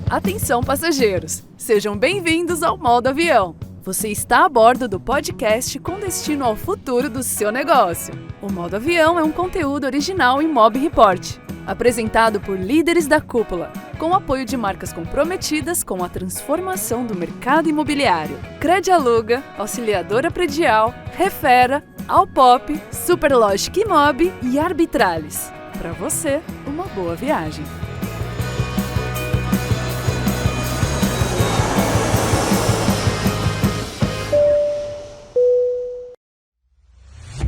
Atenção, passageiros! Sejam bem-vindos ao Modo Avião. Você está a bordo do podcast com destino ao futuro do seu negócio. O Modo Avião é um conteúdo original em Mob Report, apresentado por líderes da cúpula, com apoio de marcas comprometidas com a transformação do mercado imobiliário. Credialuga, Auxiliadora Predial, Refera, Alpop, Superlogic Imob e Arbitralis. Para você, uma boa viagem.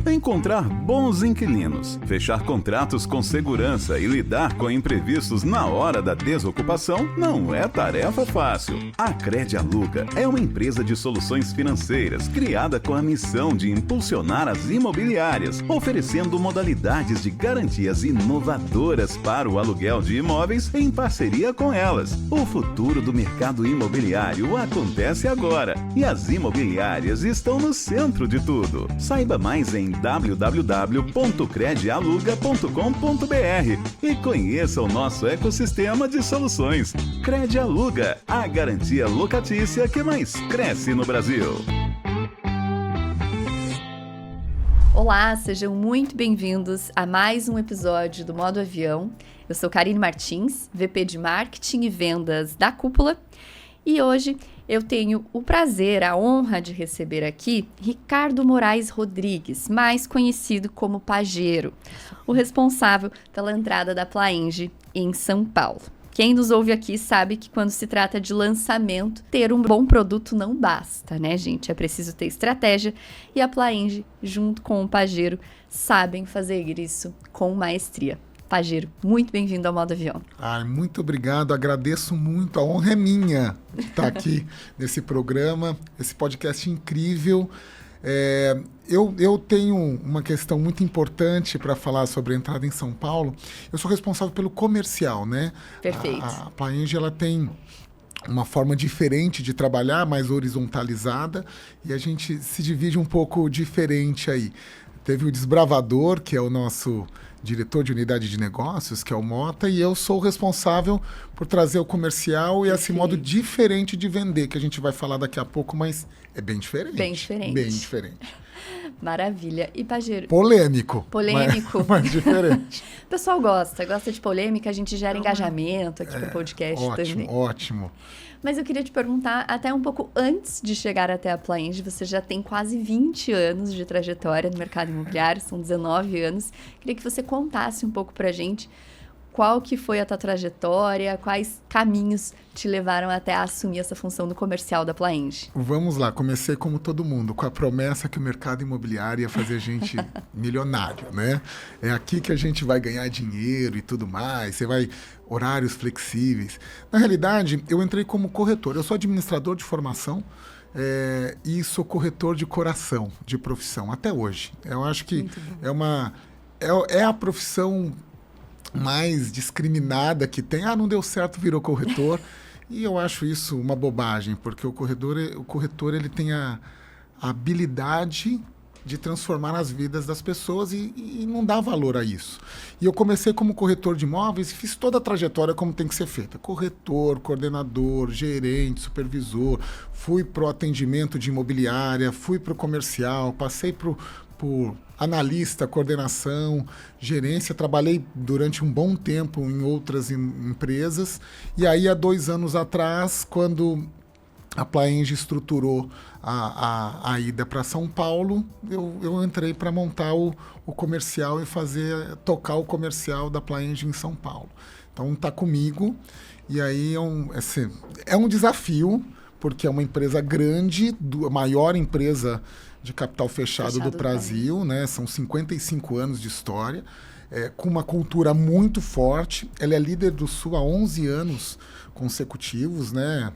Encontrar bons inquilinos, fechar contratos com segurança e lidar com imprevistos na hora da desocupação não é tarefa fácil. A Credialuga é uma empresa de soluções financeiras criada com a missão de impulsionar as imobiliárias, oferecendo modalidades de garantias inovadoras para o aluguel de imóveis em parceria com elas. O futuro do mercado imobiliário acontece agora e as imobiliárias estão no centro de tudo. Saiba mais em www.credialuga.com.br e conheça o nosso ecossistema de soluções. Credialuga, a garantia locatícia que mais cresce no Brasil. Olá, sejam muito bem-vindos a mais um episódio do Modo Avião. Eu sou Karine Martins, VP de Marketing e Vendas da Cúpula, e hoje eu tenho o prazer, a honra de receber aqui Ricardo Moraes Rodrigues, mais conhecido como Pajero, o responsável pela entrada da Plaenge em São Paulo. Quem nos ouve aqui sabe que quando se trata de lançamento, ter um bom produto não basta, né, gente? É preciso ter estratégia e a Plaenge, junto com o Pajero, sabem fazer isso com maestria. Pajero, muito bem-vindo ao Modo Avião. Muito obrigado, agradeço muito, a honra é minha estar aqui nesse programa, esse podcast incrível. Eu tenho uma questão muito importante para falar sobre a entrada em São Paulo. Eu sou responsável pelo comercial, né? Perfeito. A Plaenge, ela tem uma forma diferente de trabalhar, mais horizontalizada, e a gente se divide um pouco diferente aí. Teve o Desbravador, que é o nosso diretor de unidade de negócios, que é o Mota, e eu sou o responsável por trazer o comercial e esse modo diferente de vender, que a gente vai falar daqui a pouco, mas é bem diferente. Bem diferente. Bem diferente. Maravilha. E Pajero? Polêmico. Polêmico. Mas diferente. O pessoal gosta de polêmica, a gente gera engajamento aqui pro podcast também. Ótimo. Mas eu queria te perguntar, até um pouco antes de chegar até a Plaenge, você já tem quase 20 anos de trajetória no mercado imobiliário, são 19 anos. Queria que você contasse um pouco pra gente qual que foi a tua trajetória, quais caminhos te levaram até a assumir essa função no comercial da Plaenge. Vamos lá, comecei como todo mundo, com a promessa que o mercado imobiliário ia fazer a gente milionário, né? É aqui que a gente vai ganhar dinheiro e tudo mais, você vai horários flexíveis. Na realidade, eu entrei como corretor, eu sou administrador de formação, e sou corretor de coração, de profissão, até hoje. Eu acho que é a profissão mais discriminada que tem. Não deu certo, virou corretor. E eu acho isso uma bobagem, porque o corretor ele tem a habilidade de transformar as vidas das pessoas e não dá valor a isso. E eu comecei como corretor de imóveis e fiz toda a trajetória como tem que ser feita. Corretor, coordenador, gerente, supervisor, fui para o atendimento de imobiliária, fui para o comercial, passei por analista, coordenação, gerência, trabalhei durante um bom tempo em outras empresas, e aí há 2 anos atrás, quando a Plaenge estruturou a ida para São Paulo, eu entrei para montar o comercial e tocar o comercial da Plaenge em São Paulo. Então está comigo, e aí é um desafio, porque é uma empresa grande, a maior empresa de capital fechado do Brasil, né? São 55 anos de história, com uma cultura muito forte. Ela é líder do Sul há 11 anos consecutivos, né?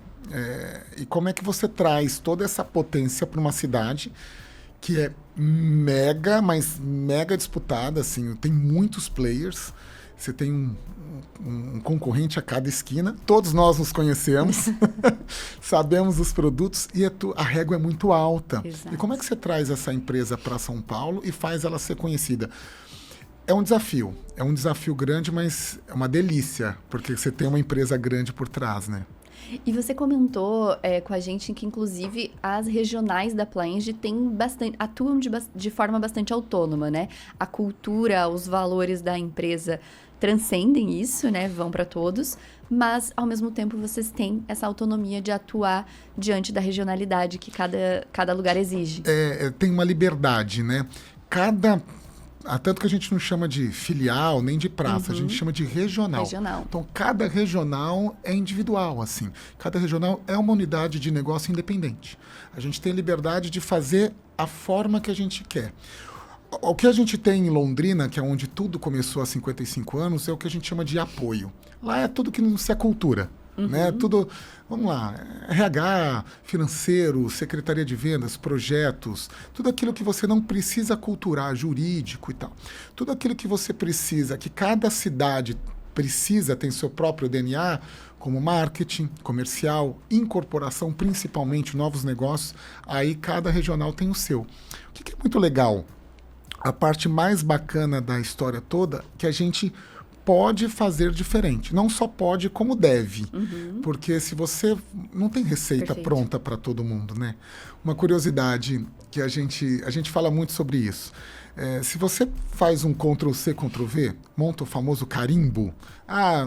E como é que você traz toda essa potência para uma cidade que é mega, mas mega disputada, assim, tem muitos players, você tem um concorrente a cada esquina, todos nós nos conhecemos, sabemos os produtos e a régua é muito alta. Exato. E como é que você traz essa empresa para São Paulo e faz ela ser conhecida? É um desafio grande, mas é uma delícia, porque você tem uma empresa grande por trás, né? E você comentou com a gente que, inclusive, as regionais da Plaenge atuam de forma bastante autônoma, né? A cultura, os valores da empresa transcendem isso, né? Vão para todos, mas, ao mesmo tempo, vocês têm essa autonomia de atuar diante da regionalidade que cada lugar exige. Tem uma liberdade, né? Tanto que a gente não chama de filial nem de praça, a gente chama de regional. Então, cada regional é individual, assim. Cada regional é uma unidade de negócio independente. A gente tem liberdade de fazer a forma que a gente quer. O que a gente tem em Londrina, que é onde tudo começou há 55 anos, é o que a gente chama de apoio. Lá é tudo que não se é cultura. Né? Tudo, vamos lá, RH, financeiro, secretaria de vendas, projetos, tudo aquilo que você não precisa culturar, jurídico e tal. Tudo aquilo que você precisa, que cada cidade precisa, tem seu próprio DNA, como marketing, comercial, incorporação, principalmente novos negócios, aí cada regional tem o seu. O que é muito legal? A parte mais bacana da história toda, que a gente pode fazer diferente. Não só pode, como deve. Porque se você... Não tem receita pronta para todo mundo, né? Uma curiosidade que a gente fala muito sobre isso. Se você faz um Ctrl+C, Ctrl+V, monta o famoso carimbo,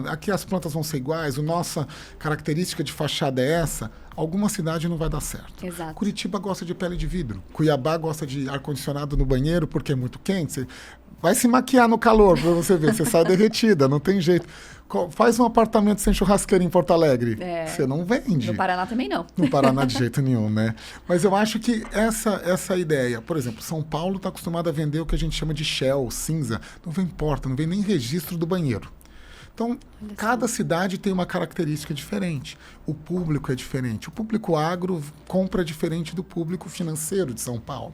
aqui as plantas vão ser iguais, a nossa característica de fachada é essa, alguma cidade não vai dar certo. Exato. Curitiba gosta de pele de vidro, Cuiabá gosta de ar-condicionado no banheiro porque é muito quente, você vai se maquiar no calor para você ver, você sai derretida, não tem jeito. Faz um apartamento sem churrasqueira em Porto Alegre, você não vende. No Paraná também não. No Paraná de jeito nenhum, né? Mas eu acho que essa ideia, por exemplo, São Paulo está acostumado a vender o que a gente chama de shell, cinza, não vem porta, não vem nem registro do banheiro. Então, cada cidade tem uma característica diferente. O público é diferente. O público agro compra diferente do público financeiro de São Paulo.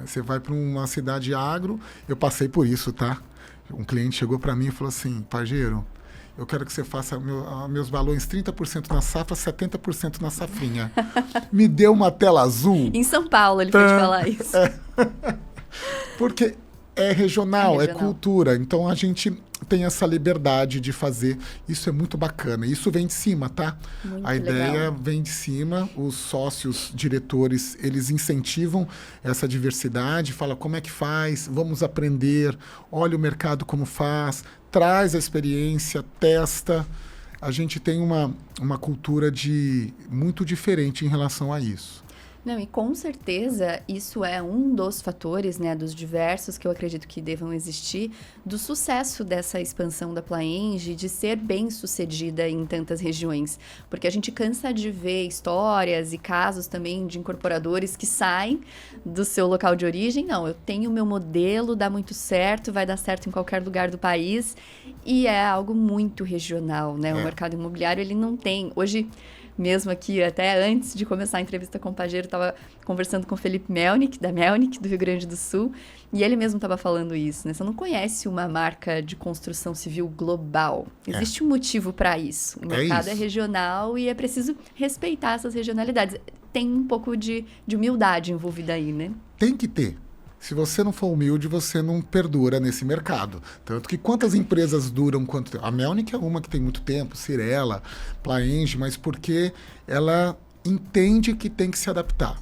Você vai para uma cidade agro, eu passei por isso, tá? Um cliente chegou para mim e falou assim, Pajeiro, eu quero que você faça meus balões 30% na safra, 70% na safrinha. Me deu uma tela azul. Em São Paulo ele foi te falar isso. Porque é regional, é cultura. Então a gente tem essa liberdade de fazer. Isso é muito bacana. Isso vem de cima, tá? Muito a ideia legal. Vem de cima. Os sócios, diretores, eles incentivam essa diversidade. Fala como é que faz, vamos aprender. Olha o mercado como faz. Traz a experiência, testa. A gente tem uma cultura muito diferente em relação a isso. Não, e com certeza isso é um dos fatores, né, dos diversos que eu acredito que devam existir, do sucesso dessa expansão da Plaenge, de ser bem sucedida em tantas regiões. Porque a gente cansa de ver histórias e casos também de incorporadores que saem do seu local de origem. Não, eu tenho o meu modelo, dá muito certo, vai dar certo em qualquer lugar do país. E é algo muito regional, né? O mercado imobiliário, ele não tem... Hoje... Mesmo aqui, até antes de começar a entrevista com o Pajeiro, estava conversando com o Felipe Melnick, da Melnick, do Rio Grande do Sul, e ele mesmo estava falando isso, né? Você não conhece uma marca de construção civil global. Existe um motivo para isso. O mercado é regional e é preciso respeitar essas regionalidades. Tem um pouco de humildade envolvida aí, né? Tem que ter. Se você não for humilde, você não perdura nesse mercado. Tanto que quantas empresas duram quanto tempo? A Melnick é uma que tem muito tempo, Cirela, Plaenge, mas porque ela entende que tem que se adaptar.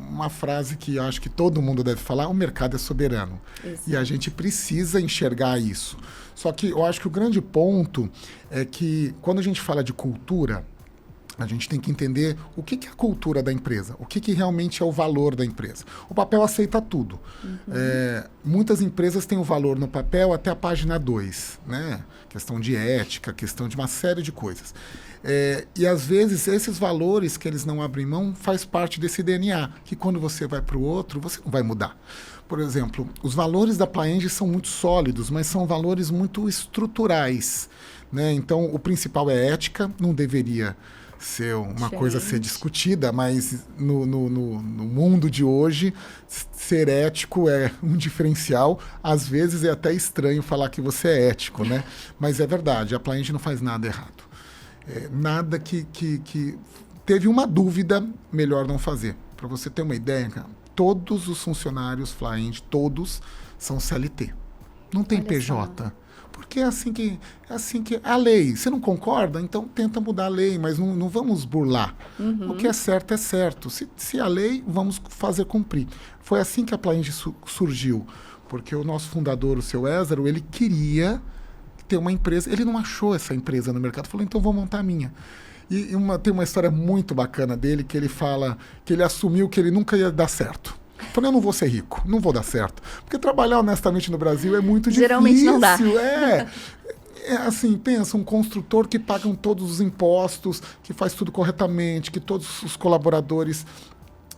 Uma frase que eu acho que todo mundo deve falar, o mercado é soberano. Exato. E a gente precisa enxergar isso. Só que eu acho que o grande ponto é que quando a gente fala de cultura, a gente tem que entender o que é a cultura da empresa, o que realmente é o valor da empresa. O papel aceita tudo. Muitas empresas têm o valor no papel até a página 2, né? Questão de ética, questão de uma série de coisas. E às vezes esses valores que eles não abrem mão faz parte desse DNA, que quando você vai para o outro, você não vai mudar. Por exemplo, os valores da Plaenge são muito sólidos, mas são valores muito estruturais, né? Então, o principal é ética, não deveria ser uma coisa a ser discutida, mas no mundo de hoje, ser ético é um diferencial. Às vezes é até estranho falar que você é ético, né? Mas é verdade, a Plaenge não faz nada errado. Nada que teve uma dúvida, melhor não fazer. Para você ter uma ideia, cara, todos os funcionários Plaenge, todos são CLT. não tem Olha PJ. Porque é assim que é a lei. Você não concorda? Então tenta mudar a lei, mas não vamos burlar. O que é certo. Se a lei, vamos fazer cumprir. Foi assim que a Plaenge surgiu. Porque o nosso fundador, o seu Ézaro, ele queria ter uma empresa. Ele não achou essa empresa no mercado. Falou, então vou montar a minha. E tem uma história muito bacana dele, que ele fala que ele assumiu que ele nunca ia dar certo. Falei, eu não vou ser rico, não vou dar certo. Porque trabalhar honestamente no Brasil é muito Geralmente difícil. não dá. É assim, pensa, um construtor que paga todos os impostos, que faz tudo corretamente, que todos os colaboradores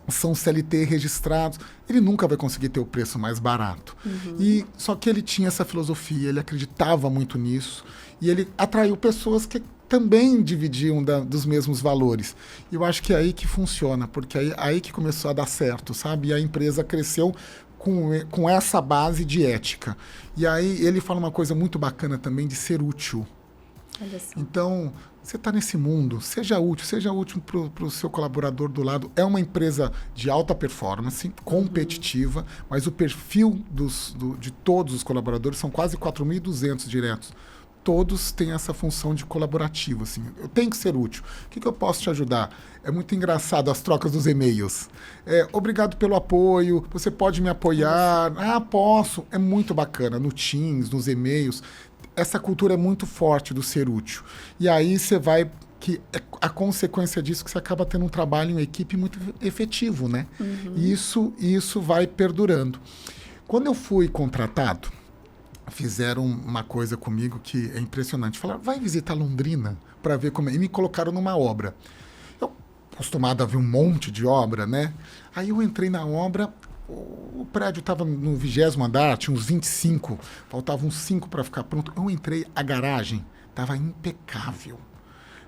são CLT registrados, ele nunca vai conseguir ter o preço mais barato. Só que ele tinha essa filosofia, ele acreditava muito nisso, e ele atraiu pessoas que também dividiam dos mesmos valores. E eu acho que é aí que funciona, porque aí que começou a dar certo, sabe? E a empresa cresceu com essa base de ética. E aí ele fala uma coisa muito bacana também de ser útil. Olha só. Então, você está nesse mundo, seja útil para o seu colaborador do lado. É uma empresa de alta performance, competitiva, mas o perfil de todos os colaboradores são quase 4.200 diretos. Todos têm essa função de colaborativo, assim. Eu tenho que ser útil. O que eu posso te ajudar? É muito engraçado as trocas dos e-mails. Obrigado pelo apoio, você pode me apoiar? Ah, posso. É muito bacana. No Teams, nos e-mails. Essa cultura é muito forte do ser útil. E aí você vai... a consequência disso é que você acaba tendo um trabalho em equipe muito efetivo, né? E isso vai perdurando. Quando eu fui contratado, fizeram uma coisa comigo que é impressionante. Falaram, vai visitar Londrina para ver como é. E me colocaram numa obra. Eu, acostumado a ver um monte de obra, né? Aí eu entrei na obra, o prédio estava no 20º andar, tinha uns 25, faltavam uns 5 para ficar pronto. Eu entrei, a garagem estava impecável.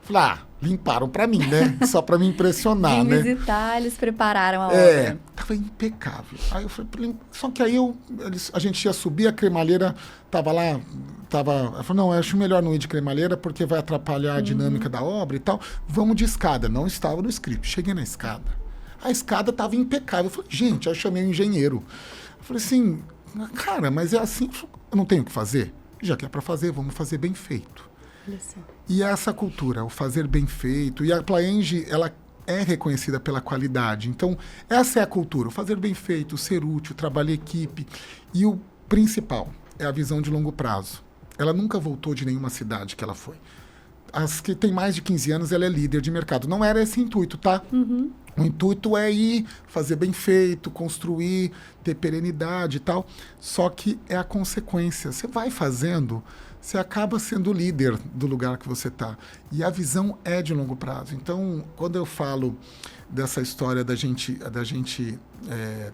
Falei, limparam para mim, né? Só para me impressionar, Vim né? visitar, eles prepararam a obra. Tava impecável. Aí eu falei, só que aí a gente ia subir, a cremalheira tava lá, eu falei, não, eu acho melhor não ir de cremalheira porque vai atrapalhar a dinâmica da obra e tal. Vamos de escada. Não estava no script. Cheguei na escada. A escada tava impecável. Eu falei, gente, aí eu chamei o engenheiro. Eu falei assim, cara, mas é assim, eu não tenho o que fazer? Já que é para fazer, vamos fazer bem feito. Olha só. E essa cultura, o fazer bem feito, e a Plaenge, ela é reconhecida pela qualidade. Então, essa é a cultura, o fazer bem feito, o ser útil, o trabalho em equipe. E o principal é a visão de longo prazo. Ela nunca voltou de nenhuma cidade que ela foi. As que tem mais de 15 anos, ela é líder de mercado. Não era esse intuito, tá? O intuito é ir, fazer bem feito, construir, ter perenidade e tal. Só que é a consequência. Você vai fazendo, você acaba sendo o líder do lugar que você está. E a visão é de longo prazo. Então, quando eu falo dessa história da gente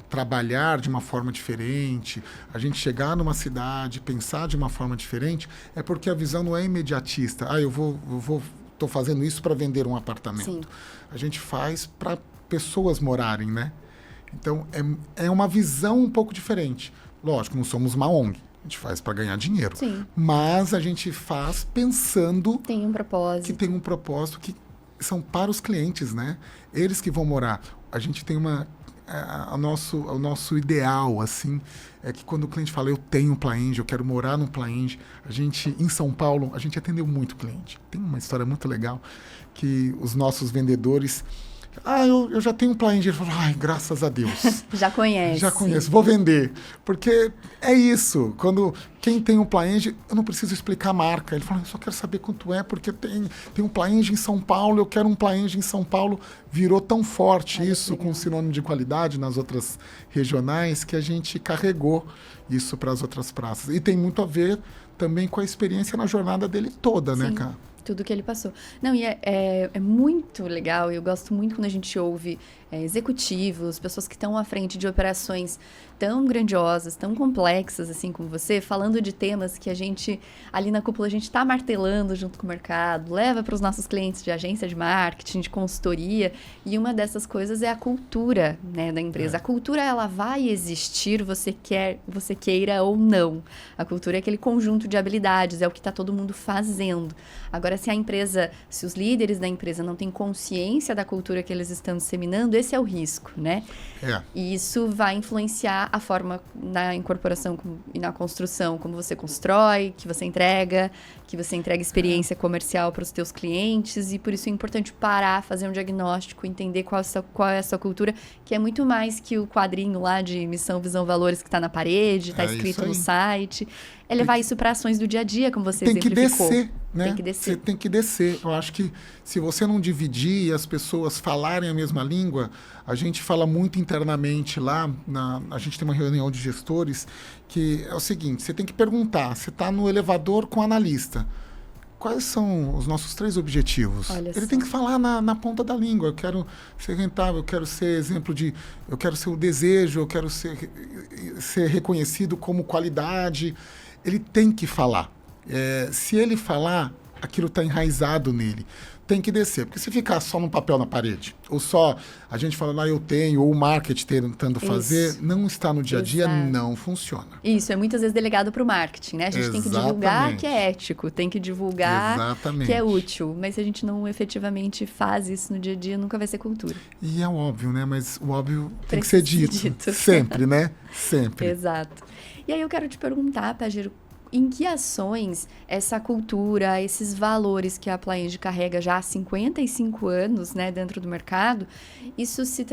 trabalhar de uma forma diferente, a gente chegar numa cidade, pensar de uma forma diferente, é porque a visão não é imediatista. Estou fazendo isso para vender um apartamento. Sim. A gente faz para pessoas morarem, né? Então, é uma visão um pouco diferente. Lógico, não somos uma ONG. A gente faz para ganhar dinheiro. Sim. Mas a gente faz pensando Tem um propósito. que tem um propósito que são para os clientes, né? Eles que vão morar. A gente tem o nosso ideal, assim, é que quando o cliente fala, eu tenho um Plaenge, eu quero morar no Plaenge, em São Paulo, a gente atendeu muito cliente. Tem uma história muito legal que os nossos vendedores... eu já tenho um Plaenge. Ele falou, graças a Deus. Já conhece. Já conheço, vou vender. Porque é isso. Quando quem tem um Plaenge, eu não preciso explicar a marca. Ele falou, eu só quero saber quanto é, porque tem um Plaenge em São Paulo, eu quero um Plaenge em São Paulo. Virou tão forte isso, com sinônimo de qualidade nas outras regionais, que a gente carregou isso para as outras praças. E tem muito a ver também com a experiência na jornada dele toda, né, cara? Tudo que ele passou. Não, e é muito legal, eu gosto muito quando a gente ouve executivos, pessoas que estão à frente de operações tão grandiosas, tão complexas, assim como você, falando de temas que a gente, ali na cúpula, a gente está martelando junto com o mercado, leva para os nossos clientes de agência de marketing, de consultoria, e uma dessas coisas é a cultura, né, da empresa. A cultura, ela vai existir, você queira ou não. A cultura é aquele conjunto de habilidades, é o que está todo mundo fazendo. Agora, se os líderes da empresa não têm consciência da cultura que eles estão disseminando, esse é o risco, né? E isso vai influenciar a forma na incorporação e na construção, como você constrói, que você entrega experiência comercial para os teus clientes, e por isso é importante parar, fazer um diagnóstico, entender qual é a sua cultura, que é muito mais que o quadrinho lá de missão, visão, valores que está na parede, está escrito no site. É levar isso para ações do dia a dia, como você exemplificou. Tem que descer, né? Tem que descer. Você tem que descer. Eu acho que se você não dividir e as pessoas falarem a mesma língua, a gente fala muito internamente lá, a gente tem uma reunião de gestores, que é o seguinte, você tem que perguntar, você está no elevador com o analista, quais são os nossos 3 objetivos? Ele tem que falar na ponta da língua. Eu quero ser rentável, eu quero ser exemplo eu quero ser o desejo, eu quero ser reconhecido como qualidade. Ele tem que falar. Se ele falar, aquilo está enraizado nele. Tem que descer. Porque se ficar só no papel na parede, ou só a gente falando, eu tenho, ou o marketing tentando fazer, não está no dia a dia, não funciona. Isso, é muitas vezes delegado para o marketing, né? A gente tem que divulgar que é ético, tem que divulgar que é útil. Mas se a gente não efetivamente faz isso no dia a dia, nunca vai ser cultura. E é óbvio, né? Mas o óbvio tem que ser dito. Sempre, né? Sempre. Exato. E aí eu quero te perguntar, Pajero, em que ações essa cultura, esses valores que a Plaenge carrega já há 55 anos, né, dentro do mercado, isso se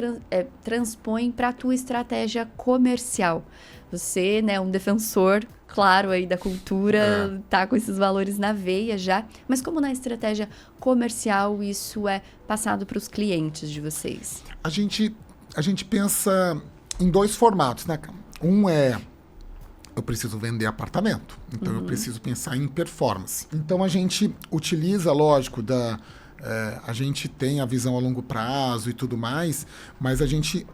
transpõe para a tua estratégia comercial? Você, né, um defensor, claro, aí da cultura, tá com esses valores na veia já, mas como na estratégia comercial isso é passado para os clientes de vocês? A gente pensa em 2 formatos, né? Um é eu preciso vender apartamento, então eu preciso pensar em performance. Então a gente utiliza, lógico, a gente tem a visão a longo prazo e tudo mais, mas a gente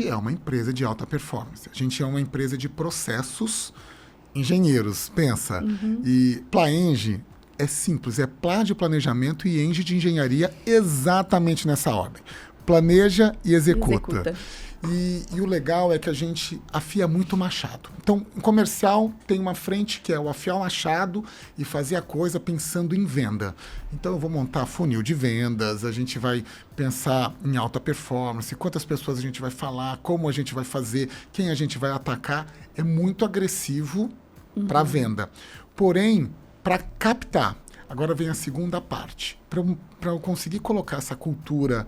é uma empresa de alta performance. A gente é uma empresa de processos engenheiros, pensa. E Plaenge é simples, é Plá de planejamento e Eng de engenharia exatamente nessa ordem. Planeja e executa. E o legal é que a gente afia muito o machado. Então, em comercial, tem uma frente que é o afiar o machado e fazer a coisa pensando em venda. Então, eu vou montar funil de vendas, a gente vai pensar em alta performance, quantas pessoas a gente vai falar, como a gente vai fazer, quem a gente vai atacar. É muito agressivo para a venda. Porém, para captar, agora vem a segunda parte. Para eu conseguir colocar essa cultura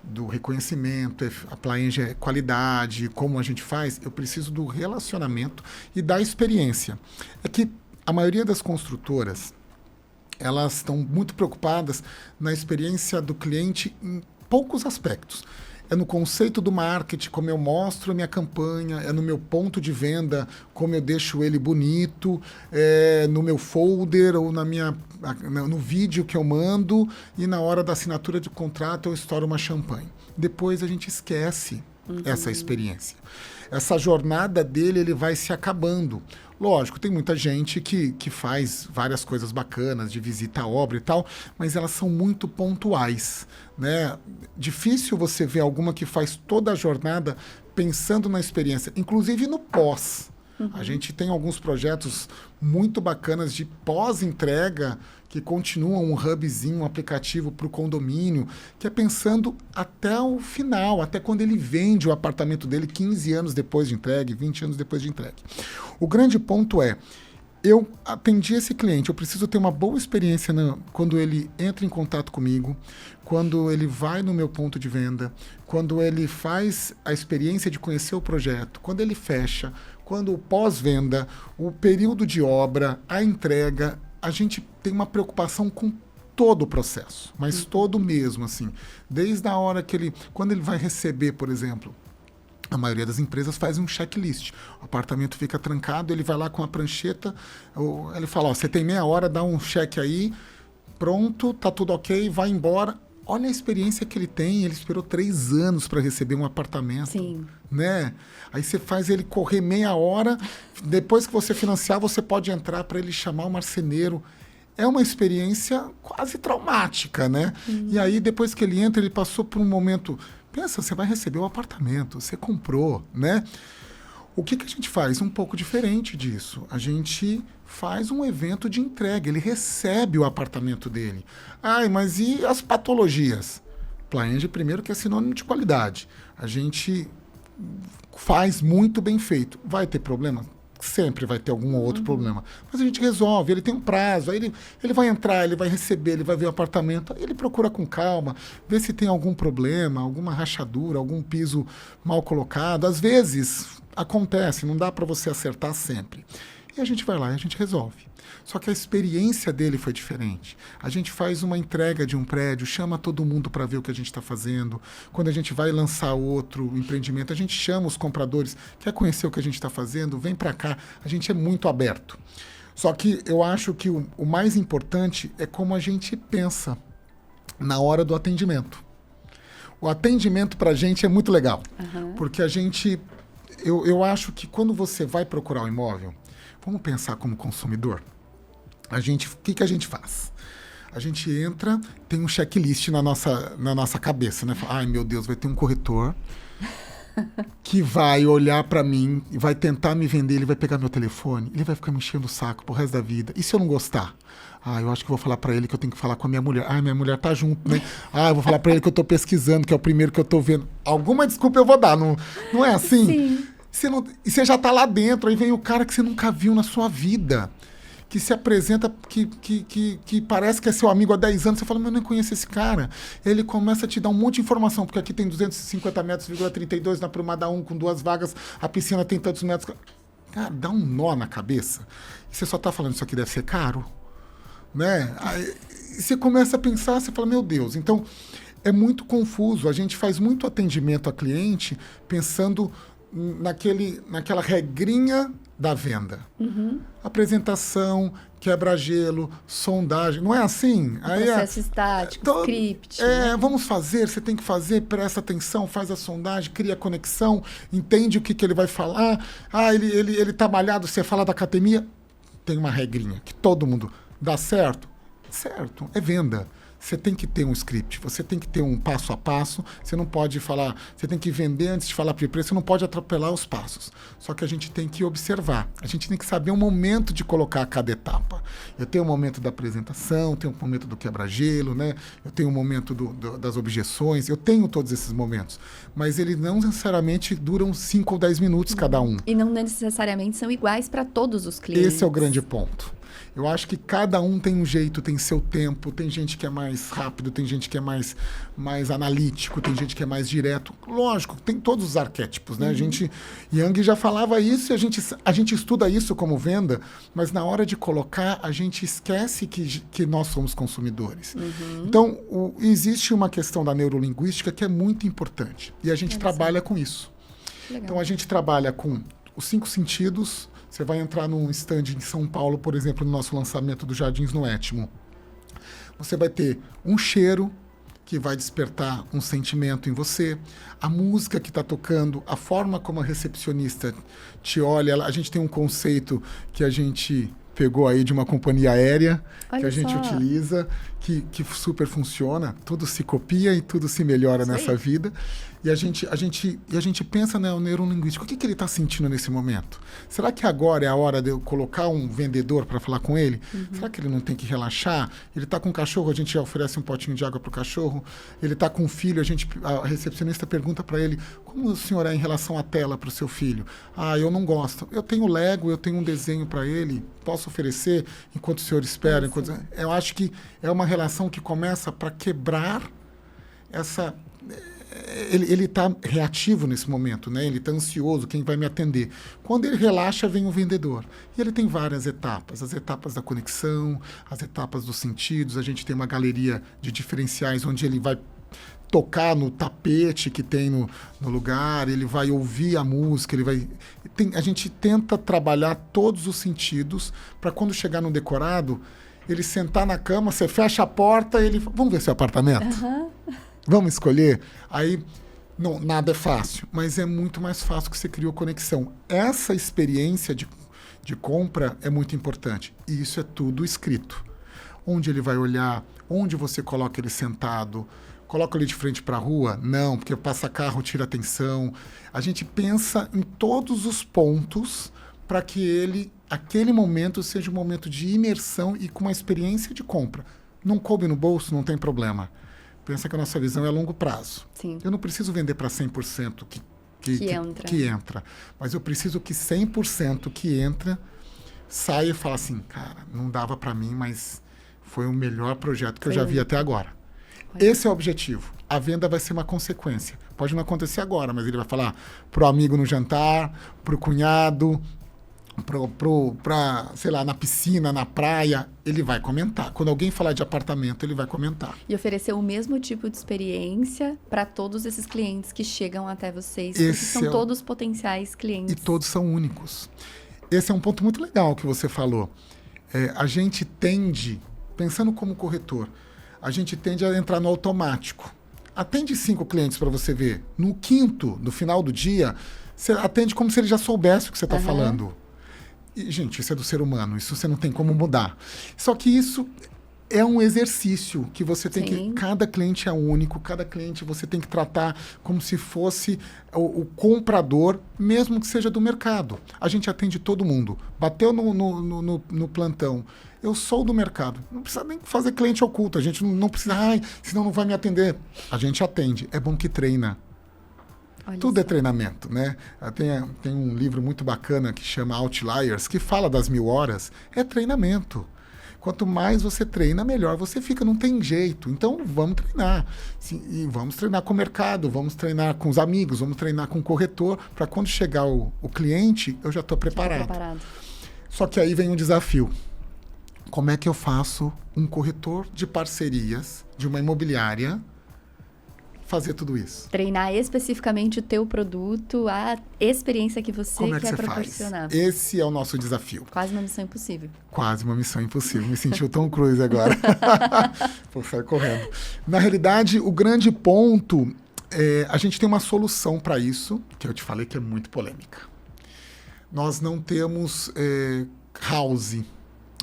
do reconhecimento, a Plaenge é qualidade, como a gente faz, eu preciso do relacionamento e da experiência. É que a maioria das construtoras, elas estão muito preocupadas na experiência do cliente em poucos aspectos. É no conceito do marketing, como eu mostro a minha campanha, é no meu ponto de venda, como eu deixo ele bonito, é no meu folder ou no vídeo que eu mando, e na hora da assinatura de contrato eu estouro uma champanhe. Depois a gente esquece essa experiência. Essa jornada dele, ele vai se acabando. Lógico, tem muita gente que faz várias coisas bacanas, de visita à obra e tal, mas elas são muito pontuais, né? Difícil você ver alguma que faz toda a jornada pensando na experiência, inclusive no pós. A gente tem alguns projetos muito bacanas de pós-entrega que continuam um hubzinho, um aplicativo para o condomínio, que é pensando até o final, até quando ele vende o apartamento dele 15 anos depois de entregue, 20 anos depois de entregue. O grande ponto é, eu atendi esse cliente, eu preciso ter uma boa experiência quando ele entra em contato comigo, quando ele vai no meu ponto de venda, quando ele faz a experiência de conhecer o projeto, quando ele fecha, quando o pós-venda, o período de obra, a entrega, a gente tem uma preocupação com todo o processo, mas todo mesmo, assim. Desde a hora que quando ele vai receber, por exemplo, a maioria das empresas faz um checklist. O apartamento fica trancado, ele vai lá com a prancheta, ele fala, você tem meia hora, dá um cheque aí, pronto, tá tudo ok, vai embora. Olha a experiência que ele tem, ele esperou 3 anos para receber um apartamento. Sim. Né? Aí você faz ele correr meia hora, depois que você financiar, você pode entrar para ele chamar o marceneiro. É uma experiência quase traumática, né? E aí, depois que ele entra, ele passou por um momento... Pensa, você vai receber o apartamento, você comprou, né? O que a gente faz? Um pouco diferente disso. A gente faz um evento de entrega, ele recebe o apartamento dele. Ai, mas e as patologias? Plaenge, primeiro, que é sinônimo de qualidade. A gente faz muito bem feito. Vai ter problema? Sempre vai ter algum outro problema. Mas a gente resolve, ele tem um prazo, aí ele vai entrar, ele vai receber, ele vai ver o apartamento, aí ele procura com calma, vê se tem algum problema, alguma rachadura, algum piso mal colocado. Às vezes acontece, não dá para você acertar sempre. E a gente vai lá e a gente resolve. Só que a experiência dele foi diferente. A gente faz uma entrega de um prédio, chama todo mundo para ver o que a gente está fazendo. Quando a gente vai lançar outro empreendimento, a gente chama os compradores, quer conhecer o que a gente está fazendo, vem para cá. A gente é muito aberto. Só que eu acho que o mais importante é como a gente pensa na hora do atendimento. O atendimento para a gente é muito legal, porque a gente... Eu acho que quando você vai procurar um imóvel, vamos pensar como consumidor. O que a gente faz? A gente entra, tem um checklist na nossa cabeça, né? Ai, meu Deus, vai ter um corretor que vai olhar para mim e vai tentar me vender, ele vai pegar meu telefone, ele vai ficar me enchendo o saco pro resto da vida. E se eu não gostar? Ah, eu acho que vou falar para ele que eu tenho que falar com a minha mulher. Ah, minha mulher tá junto, né? Ah, eu vou falar para ele que eu tô pesquisando, que é o primeiro que eu tô vendo. Alguma desculpa eu vou dar, não é assim? Sim. Você já tá lá dentro, aí vem o cara que você nunca viu na sua vida, que se apresenta, que parece que é seu amigo há 10 anos, você fala, mas eu nem conheço esse cara. Ele começa a te dar um monte de informação, porque aqui tem 250 metros, 32 na Prumada 1, com 2 vagas, a piscina tem tantos metros. Cara, dá um nó na cabeça. E você só tá falando, isso aqui deve ser caro, né? Aí você começa a pensar, você fala, meu Deus. Então, é muito confuso. A gente faz muito atendimento a cliente pensando naquela regrinha da venda. Apresentação, quebra-gelo, sondagem. Não é assim? Processo estático, script. Vamos fazer, você tem que fazer, presta atenção, faz a sondagem, cria a conexão, entende o que ele vai falar. Ah, ele tá malhado, você fala da academia. Tem uma regrinha que todo mundo dá certo. Certo, é venda. Você tem que ter um script, você tem que ter um passo a passo, você não pode falar, você tem que vender antes de falar para o preço, você não pode atropelar os passos. Só que a gente tem que observar, a gente tem que saber o momento de colocar cada etapa. Eu tenho o momento da apresentação, tenho o momento do quebra-gelo, né? Eu tenho o momento das objeções, eu tenho todos esses momentos, mas eles não necessariamente duram 5 ou 10 minutos cada um. E não necessariamente são iguais para todos os clientes. Esse é o grande ponto. Eu acho que cada um tem um jeito, tem seu tempo, tem gente que é mais rápido, tem gente que é mais analítico, tem gente que é mais direto. Lógico, tem todos os arquétipos, né? Jung já falava isso e a gente estuda isso como venda, mas na hora de colocar, a gente esquece que nós somos consumidores. Então, existe uma questão da neurolinguística que é muito importante e a gente trabalha com isso. Legal. Então, a gente trabalha com os 5 sentidos. Você vai entrar num stand em São Paulo, por exemplo, no nosso lançamento do Jardins no Etmo. Você vai ter um cheiro que vai despertar um sentimento em você, a música que está tocando, a forma como a recepcionista te olha. A gente tem um conceito que a gente pegou aí de uma companhia aérea, que a gente utiliza, que super funciona. Tudo se copia e tudo se melhora nessa vida. E a gente pensa, né, o neurolinguístico, o que ele está sentindo nesse momento? Será que agora é a hora de eu colocar um vendedor para falar com ele? Será que ele não tem que relaxar? Ele está com um cachorro, a gente já oferece um potinho de água para o cachorro. Ele está com um filho, a recepcionista pergunta para ele, como o senhor é em relação à tela para o seu filho? Ah, eu não gosto. Eu tenho Lego, eu tenho um desenho para ele, posso oferecer enquanto o senhor espera? Eu acho que é uma relação que começa para quebrar essa... Ele está reativo nesse momento, né? Ele está ansioso, quem vai me atender? Quando ele relaxa, vem o vendedor. E ele tem várias etapas, as etapas da conexão, as etapas dos sentidos. A gente tem uma galeria de diferenciais onde ele vai tocar no tapete que tem no lugar, ele vai ouvir a música, a gente tenta trabalhar todos os sentidos para quando chegar no decorado, ele sentar na cama, você fecha a porta, vamos ver seu apartamento? Vamos escolher? Aí, não, nada é fácil, mas é muito mais fácil que você criou conexão. Essa experiência de compra é muito importante. E isso é tudo escrito. Onde ele vai olhar, onde você coloca ele sentado, coloca ele de frente para a rua? Não, porque passa carro, tira atenção. A gente pensa em todos os pontos para que aquele momento seja um momento de imersão e com uma experiência de compra. Não coube no bolso, não tem problema. Pensa que a nossa visão é a longo prazo. Sim. Eu não preciso vender para 100% que entra. Mas eu preciso que 100% que entra saia e fale assim, cara, não dava para mim, mas foi o melhor projeto que eu já vi até agora. Esse é o objetivo. A venda vai ser uma consequência. Pode não acontecer agora, mas ele vai falar pro amigo no jantar, pro cunhado, sei lá, na piscina, na praia, ele vai comentar. Quando alguém falar de apartamento, ele vai comentar. E oferecer o mesmo tipo de experiência para todos esses clientes que chegam até vocês, porque são todos potenciais clientes. E todos são únicos. Esse é um ponto muito legal que você falou. A gente tende, pensando como corretor, a gente tende a entrar no automático. Atende 5 clientes para você ver. No quinto, no final do dia, você atende como se ele já soubesse o que você está falando. E, gente, isso é do ser humano, isso você não tem como mudar. Só que isso é um exercício que você tem que... Cada cliente é único, cada cliente você tem que tratar como se fosse o comprador, mesmo que seja do mercado. A gente atende todo mundo. Bateu no plantão. Eu sou do mercado. Não precisa nem fazer cliente oculto. A gente não precisa, senão não vai me atender. A gente atende. É bom que treina. Olha Tudo só. é treinamento, né? Tem um livro muito bacana que chama Outliers, que fala das 1000 horas. É treinamento. Quanto mais você treina, melhor você fica. Não tem jeito. Então, vamos treinar. E vamos treinar com o mercado, vamos treinar com os amigos, vamos treinar com o corretor, para quando chegar o cliente, eu já estou preparado. Só que aí vem um desafio. Como é que eu faço um corretor de parcerias, de uma imobiliária, fazer tudo isso? Treinar especificamente o teu produto, a experiência que você quer proporcionar. Esse é o nosso desafio. Quase uma missão impossível. Quase uma missão impossível. Me senti o Tom Cruise agora. Vou sair correndo. Na realidade, o grande ponto a gente tem uma solução para isso, que eu te falei que é muito polêmica. Nós não temos house.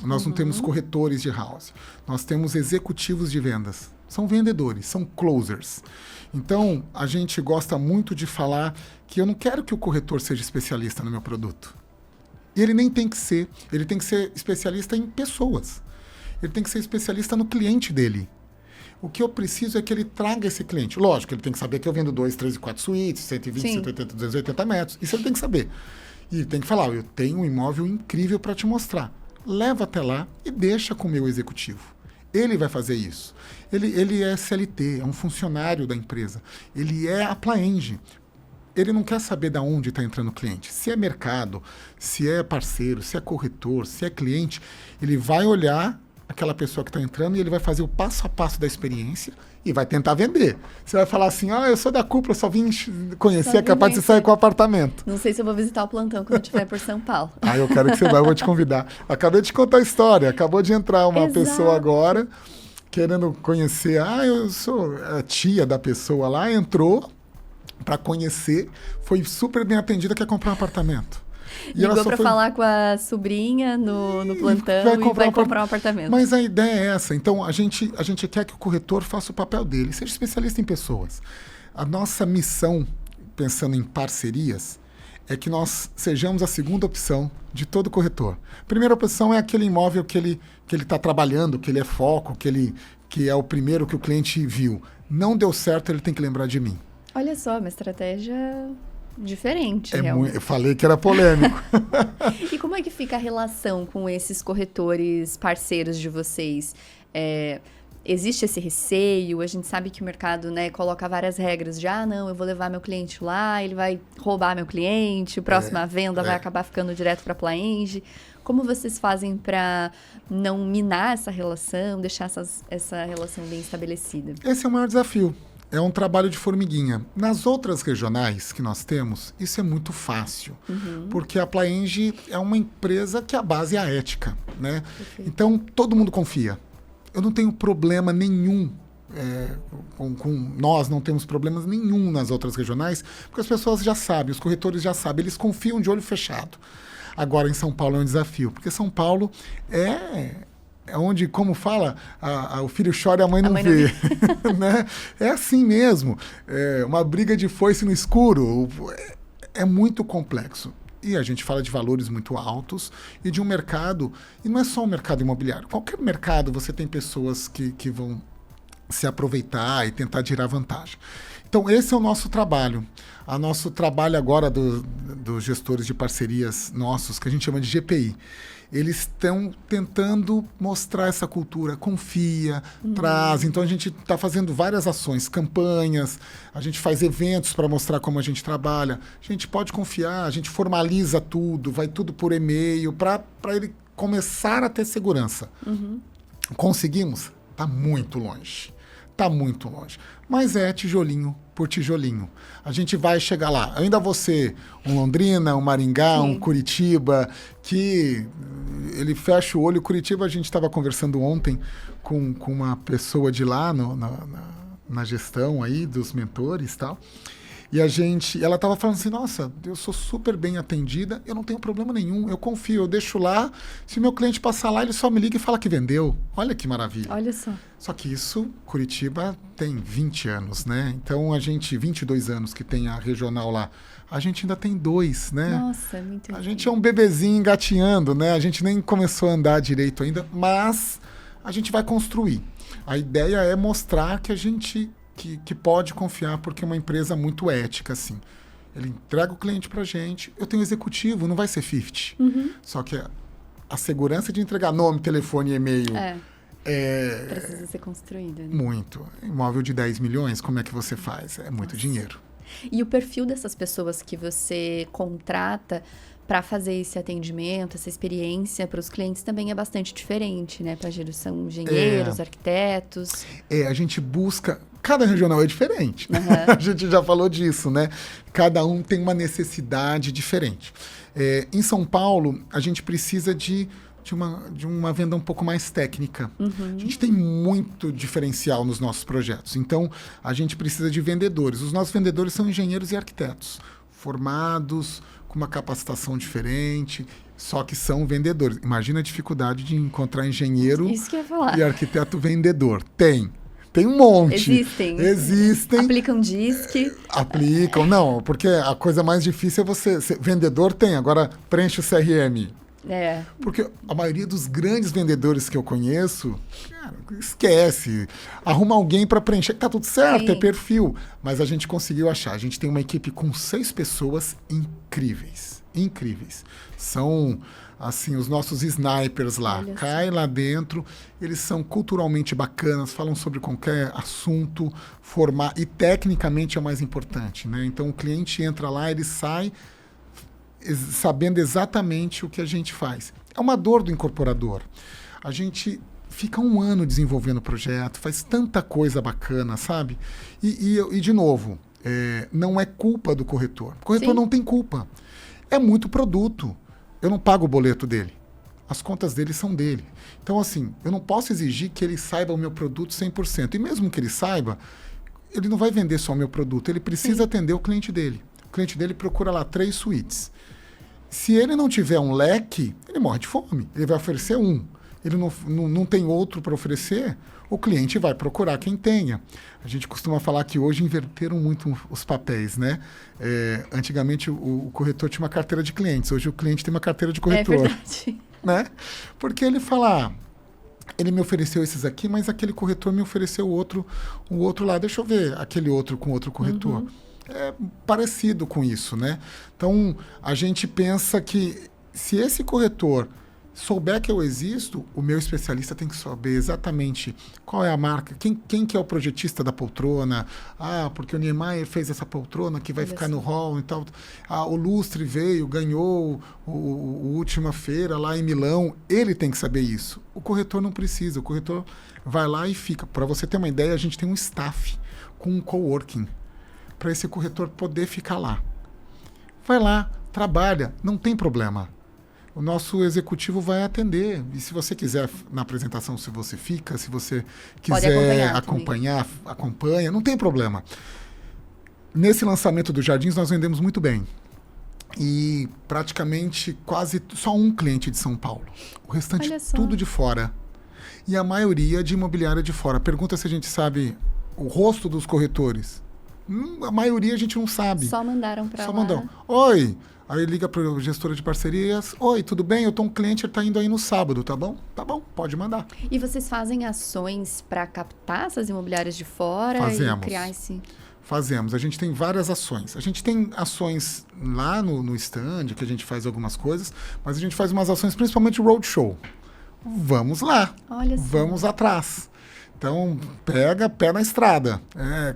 Nós não temos corretores de house. Nós temos executivos de vendas. São vendedores, são closers. Então, a gente gosta muito de falar que eu não quero que o corretor seja especialista no meu produto. E ele nem tem que ser. Ele tem que ser especialista em pessoas. Ele tem que ser especialista no cliente dele. O que eu preciso é que ele traga esse cliente. Lógico, ele tem que saber que eu vendo 2, 3 e 4 suítes, 120, 180, 280 metros. Isso ele tem que saber. E ele tem que falar, eu tenho um imóvel incrível para te mostrar. Leva até lá e deixa com o meu executivo. Ele vai fazer isso. Ele é CLT, é um funcionário da empresa. Ele é a Plaenge. Ele não quer saber de onde está entrando o cliente. Se é mercado, se é parceiro, se é corretor, se é cliente, ele vai olhar aquela pessoa que está entrando e ele vai fazer o passo a passo da experiência e vai tentar vender. Você vai falar assim, eu sou da Cúpula, só vim conhecer, é capaz de sair com o apartamento. Não sei se eu vou visitar o plantão quando eu estiver por São Paulo. Eu quero que você vá, eu vou te convidar. Acabei de contar a história, acabou de entrar uma pessoa agora, querendo conhecer, eu sou a tia da pessoa lá, entrou para conhecer, foi super bem atendida, quer comprar um apartamento. Ligou para falar com a sobrinha no plantão e vai comprar um apartamento. Mas a ideia é essa. Então, a gente quer que o corretor faça o papel dele, seja especialista em pessoas. A nossa missão, pensando em parcerias, é que nós sejamos a segunda opção de todo corretor. A primeira opção é aquele imóvel que ele está trabalhando, que ele é foco, que é o primeiro que o cliente viu. Não deu certo, ele tem que lembrar de mim. Olha só, uma estratégia diferente. Eu falei que era polêmico. E como é que fica a relação com esses corretores parceiros de vocês? Existe esse receio? A gente sabe que o mercado, coloca várias regras de, não, eu vou levar meu cliente lá, ele vai roubar meu cliente, a próxima venda vai acabar ficando direto para a Plaenge. Como vocês fazem para não minar essa relação, deixar essa relação bem estabelecida? Esse é o maior desafio. É um trabalho de formiguinha. Nas outras regionais que nós temos, isso é muito fácil. Porque a Plaenge é uma empresa que a base é a ética, né? Então, todo mundo confia. Eu não tenho problema nenhum nós não temos problemas nenhum nas outras regionais, porque as pessoas já sabem, os corretores já sabem, eles confiam de olho fechado. Agora, em São Paulo é um desafio, porque São Paulo é onde, como fala, o filho chora e a mãe não vê. Né? É assim mesmo. É uma briga de foice no escuro. É muito complexo. E a gente fala de valores muito altos e de um mercado, e não é só o mercado imobiliário. Qualquer mercado você tem pessoas que vão se aproveitar e tentar tirar vantagem. Então, esse é o nosso trabalho. O nosso trabalho agora dos gestores de parcerias nossos, que a gente chama de GPI. Eles estão tentando mostrar essa cultura, confia, traz. Então, a gente está fazendo várias ações, campanhas, a gente faz eventos para mostrar como a gente trabalha. A gente pode confiar, a gente formaliza tudo, vai tudo por e-mail, para ele começar a ter segurança. Conseguimos? Está muito longe. Está muito longe. Mas é tijolinho por tijolinho. A gente vai chegar lá. Ainda você, um Londrina, um Maringá, um Curitiba, que ele fecha o olho. Curitiba, a gente estava conversando ontem com uma pessoa de lá na gestão aí dos mentores e tal. E ela estava falando assim, nossa, eu sou super bem atendida, eu não tenho problema nenhum, eu confio, eu deixo lá, se o meu cliente passar lá, ele só me liga e fala que vendeu. Olha que maravilha. Olha só. Só que isso, Curitiba tem 20 anos, né? Então, 22 anos que tem a regional lá, a gente ainda tem 2, né? Nossa, muito A gente é um bebezinho engatinhando, né? A gente nem começou a andar direito ainda, mas a gente vai construir. A ideia é mostrar que a gente... Que pode confiar, porque é uma empresa muito ética, assim. Ele entrega o cliente pra gente, eu tenho executivo, não vai ser 50. Só que a segurança de entregar nome, telefone e e-mail... precisa ser construída. Né? Muito. Imóvel de 10 milhões, como é que você faz? É muito dinheiro. E o perfil dessas pessoas que você contrata para fazer esse atendimento, essa experiência para os clientes também é bastante diferente, né? Para são engenheiros, arquitetos. A gente busca... Cada regional é diferente. A gente já falou disso, né? Cada um tem uma necessidade diferente. Em São Paulo, a gente precisa de uma venda um pouco mais técnica. A gente tem muito diferencial nos nossos projetos. Então, a gente precisa de vendedores. Os nossos vendedores são engenheiros e arquitetos, formados, com uma capacitação diferente, só que são vendedores. Imagina a dificuldade de encontrar engenheiro e arquiteto vendedor. Tem um monte. Existem. Aplicam DISC. Aplicam. Não, porque a coisa mais difícil é você... Vendedor tem, agora preenche o CRM. Porque a maioria dos grandes vendedores que eu conheço, cara, esquece. Arruma alguém para preencher, tá tudo certo, é perfil. Mas a gente conseguiu achar. A gente tem uma equipe com 6 pessoas incríveis. São, assim, os nossos snipers lá. Cai lá dentro, eles são culturalmente bacanas, falam sobre qualquer assunto, e tecnicamente é o mais importante, né? Então, o cliente entra lá, ele sai sabendo exatamente o que a gente faz. É uma dor do incorporador. A gente fica 1 ano desenvolvendo o projeto, faz tanta coisa bacana, sabe? E de novo, não é culpa do corretor. O corretor não tem culpa. É muito produto. Eu não pago o boleto dele. As contas dele são dele. Então, assim, eu não posso exigir que ele saiba o meu produto 100%. E mesmo que ele saiba, ele não vai vender só o meu produto. Ele precisa atender o cliente dele. O cliente dele procura lá 3 suítes. Se ele não tiver um leque, ele morre de fome. Ele vai oferecer um. Ele não tem outro para oferecer, o cliente vai procurar quem tenha. A gente costuma falar que hoje inverteram muito os papéis, né? Antigamente o corretor tinha uma carteira de clientes, hoje o cliente tem uma carteira de corretor. É verdade. Né? Porque ele fala, ele me ofereceu esses aqui, mas aquele corretor me ofereceu o outro lá. Deixa eu ver aquele outro com outro corretor. É parecido com isso, né? Então, a gente pensa que se esse corretor souber que eu existo, o meu especialista tem que saber exatamente qual é a marca, quem que é o projetista da poltrona. Porque o Niemeyer fez essa poltrona que vai ficar no hall e tal. O Lustre veio, ganhou o última feira lá em Milão. Ele tem que saber isso. O corretor não precisa. O corretor vai lá e fica. Para você ter uma ideia, a gente tem um staff com um coworking para esse corretor poder ficar lá. Vai lá, trabalha, não tem problema. O nosso executivo vai atender. E se você quiser, na apresentação, se você fica, se você quiser acompanhar, acompanha, não tem problema. Nesse lançamento dos Jardins, nós vendemos muito bem. E praticamente quase só um cliente de São Paulo. O restante tudo de fora. E a maioria de imobiliária de fora. Pergunta se a gente sabe o rosto dos corretores. A maioria a gente não sabe. Só mandaram para lá. Só mandaram. Oi. Aí liga para o gestor de parcerias. Oi, tudo bem? Eu tô um cliente, ele tá indo aí no sábado, tá bom? Tá bom, pode mandar. E vocês fazem ações para captar essas imobiliárias de fora Fazemos. E criar esse... Fazemos. A gente tem várias ações. A gente tem ações lá no stand, que a gente faz algumas coisas, mas a gente faz umas ações, principalmente roadshow. Vamos lá. Olha só. Vamos atrás. Então, pega pé na estrada.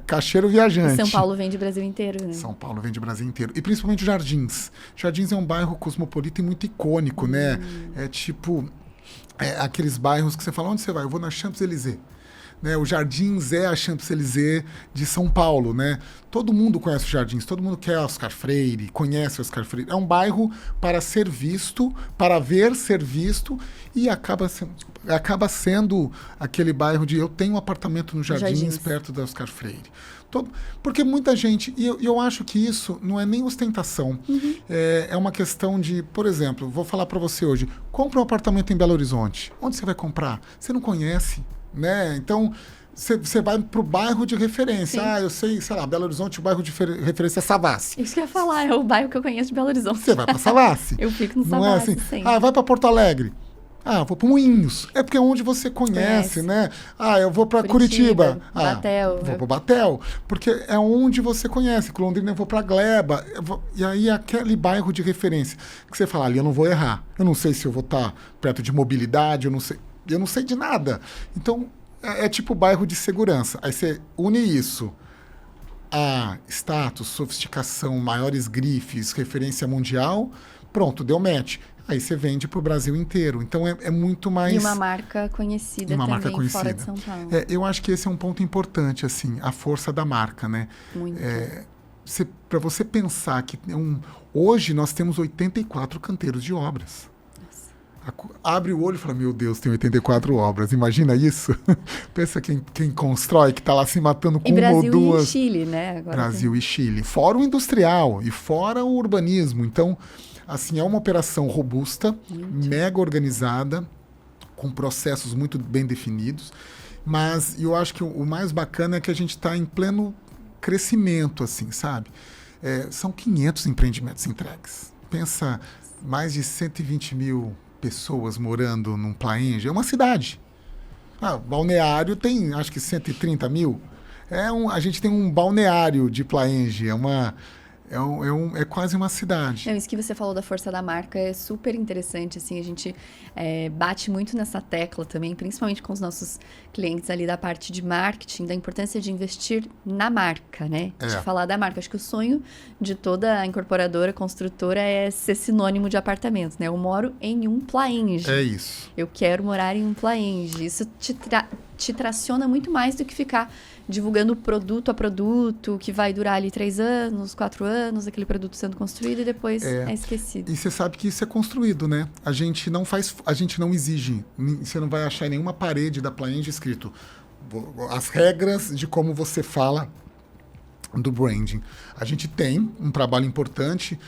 Cacheiro viajante. E São Paulo vem de Brasil inteiro, né? São Paulo vem de Brasil inteiro. E principalmente Jardins. Jardins é um bairro cosmopolita e muito icônico, né? É tipo... aqueles bairros que você fala, onde você vai? Eu vou na Champs-Élysées. Né? O Jardins é a Champs-Élysées de São Paulo, né? Todo mundo conhece o Jardins, todo mundo quer Oscar Freire, conhece Oscar Freire. É um bairro para ser visto, para ver ser visto, e acaba sendo aquele bairro de eu tenho um apartamento no Jardins. Perto da Oscar Freire. Porque muita gente, e eu acho que isso não é nem ostentação, é uma questão de, por exemplo, vou falar para você hoje, compra um apartamento em Belo Horizonte. Onde você vai comprar? Você não conhece. Né? Então, você vai para o bairro de referência. Sim. Eu sei lá, Belo Horizonte, o bairro de referência é Savassi. Isso que eu ia falar, é o bairro que eu conheço de Belo Horizonte. Você vai para Savassi. Eu fico no Não Savassi, é assim, sempre. vai para Porto Alegre. Vou para Moinhos. É porque é onde você conhece, né? Eu vou para Curitiba. Batel. Vou para Batel. Porque é onde você conhece. Londrina, eu vou para Gleba. E aí, aquele bairro de referência. Que você fala, ali eu não vou errar. Eu não sei se eu vou estar perto de mobilidade, eu não sei de nada. Então, é tipo bairro de segurança. Aí você une isso a status, sofisticação, maiores grifes, referência mundial, pronto, deu match. Aí você vende para o Brasil inteiro. Então é muito mais... E uma marca conhecida também fora de São Paulo. Eu acho que esse é um ponto importante, assim, a força da marca, né? Muito. Para você pensar que hoje nós temos 84 canteiros de obras. Abre o olho e fala, meu Deus, tem 84 obras. Imagina isso? Pensa quem constrói, que está lá se matando com uma ou duas. E Chile, né? Agora Brasil e Chile. Fora o industrial e fora o urbanismo. Então, assim, é uma operação robusta, mega organizada, com processos muito bem definidos. Mas eu acho que o mais bacana é que a gente está em pleno crescimento, assim, sabe? São 500 empreendimentos entregues. Pensa, mais de 120 mil pessoas morando num Plaenge. É uma cidade. Balneário tem, acho que 130 mil. A gente tem um balneário de Plaenge. É quase uma cidade. Isso que você falou da força da marca é super interessante, assim, a gente bate muito nessa tecla também, principalmente com os nossos clientes ali da parte de marketing, da importância de investir na marca, né? De falar da marca. Acho que o sonho de toda a incorporadora, construtora é ser sinônimo de apartamento, né? Eu moro em um Plaenge. É isso. Eu quero morar em um Plaenge. Isso te traciona muito mais do que ficar divulgando produto a produto, que vai durar ali 3 anos, 4 anos, aquele produto sendo construído e depois é esquecido. E você sabe que isso é construído, né? A gente não exige, você não vai achar em nenhuma parede da Plaenge escrito as regras de como você fala do branding. A gente tem um trabalho importante.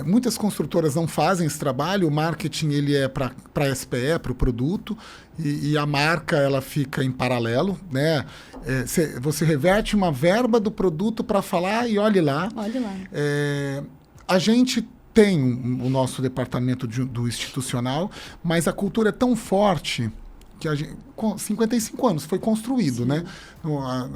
Muitas construtoras não fazem esse trabalho. O marketing ele é para SPE, para o produto, e a marca ela fica em paralelo, né? Você reverte uma verba do produto para falar e olhe lá. Olhe lá. A gente tem o nosso departamento do institucional, mas a cultura é tão forte que com 55 anos foi construído, sim, né?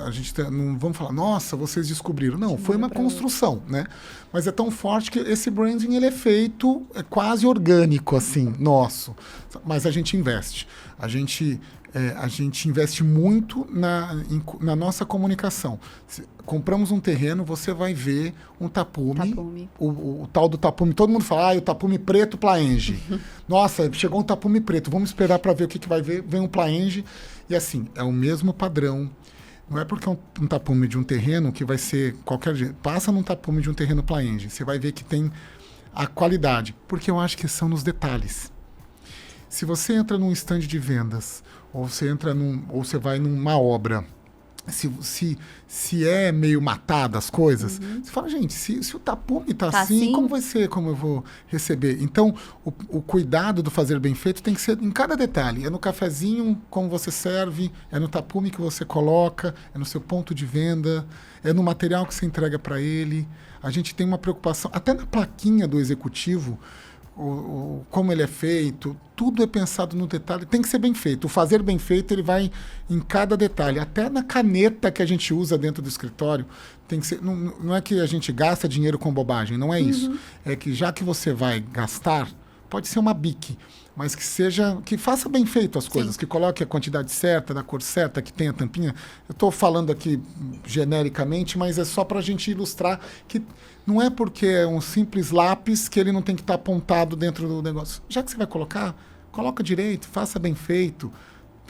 A gente não vamos falar, nossa, vocês descobriram. Não, foi uma construção, né? Mas é tão forte que esse branding ele é feito quase orgânico, assim, nosso. Mas a gente investe. A gente investe muito na nossa comunicação. Compramos um terreno, você vai ver um tapume. O tal do tapume, todo mundo fala, o tapume preto Plaenge. Nossa, chegou um tapume preto, vamos esperar para ver o que vai ver. Vem um Plaenge. E assim, é o mesmo padrão. Não é porque é um tapume de um terreno que vai ser qualquer jeito. Passa num tapume de um terreno Plaenge, você vai ver que tem a qualidade. Porque eu acho que são nos detalhes. Se você entra num stand de vendas, ou você vai numa obra, se é meio matada as coisas, você fala, gente, se o tapume tá assim, como vai ser, como eu vou receber? Então, o cuidado do fazer bem feito tem que ser em cada detalhe. É no cafezinho, como você serve, é no tapume que você coloca, é no seu ponto de venda, é no material que você entrega para ele. A gente tem uma preocupação, até na plaquinha do executivo, como ele é feito, tudo é pensado no detalhe, tem que ser bem feito. O fazer bem feito, ele vai em cada detalhe. Até na caneta que a gente usa dentro do escritório, tem que ser, não é que a gente gasta dinheiro com bobagem, não é isso. É que já que você vai gastar, pode ser uma Bic, mas que faça bem feito as coisas, que coloque a quantidade certa, da cor certa, que tenha tampinha. Eu estou falando aqui genericamente, mas é só para a gente ilustrar que não é porque é um simples lápis que ele não tem que estar apontado dentro do negócio. Já que você vai colocar, coloca direito, faça bem feito.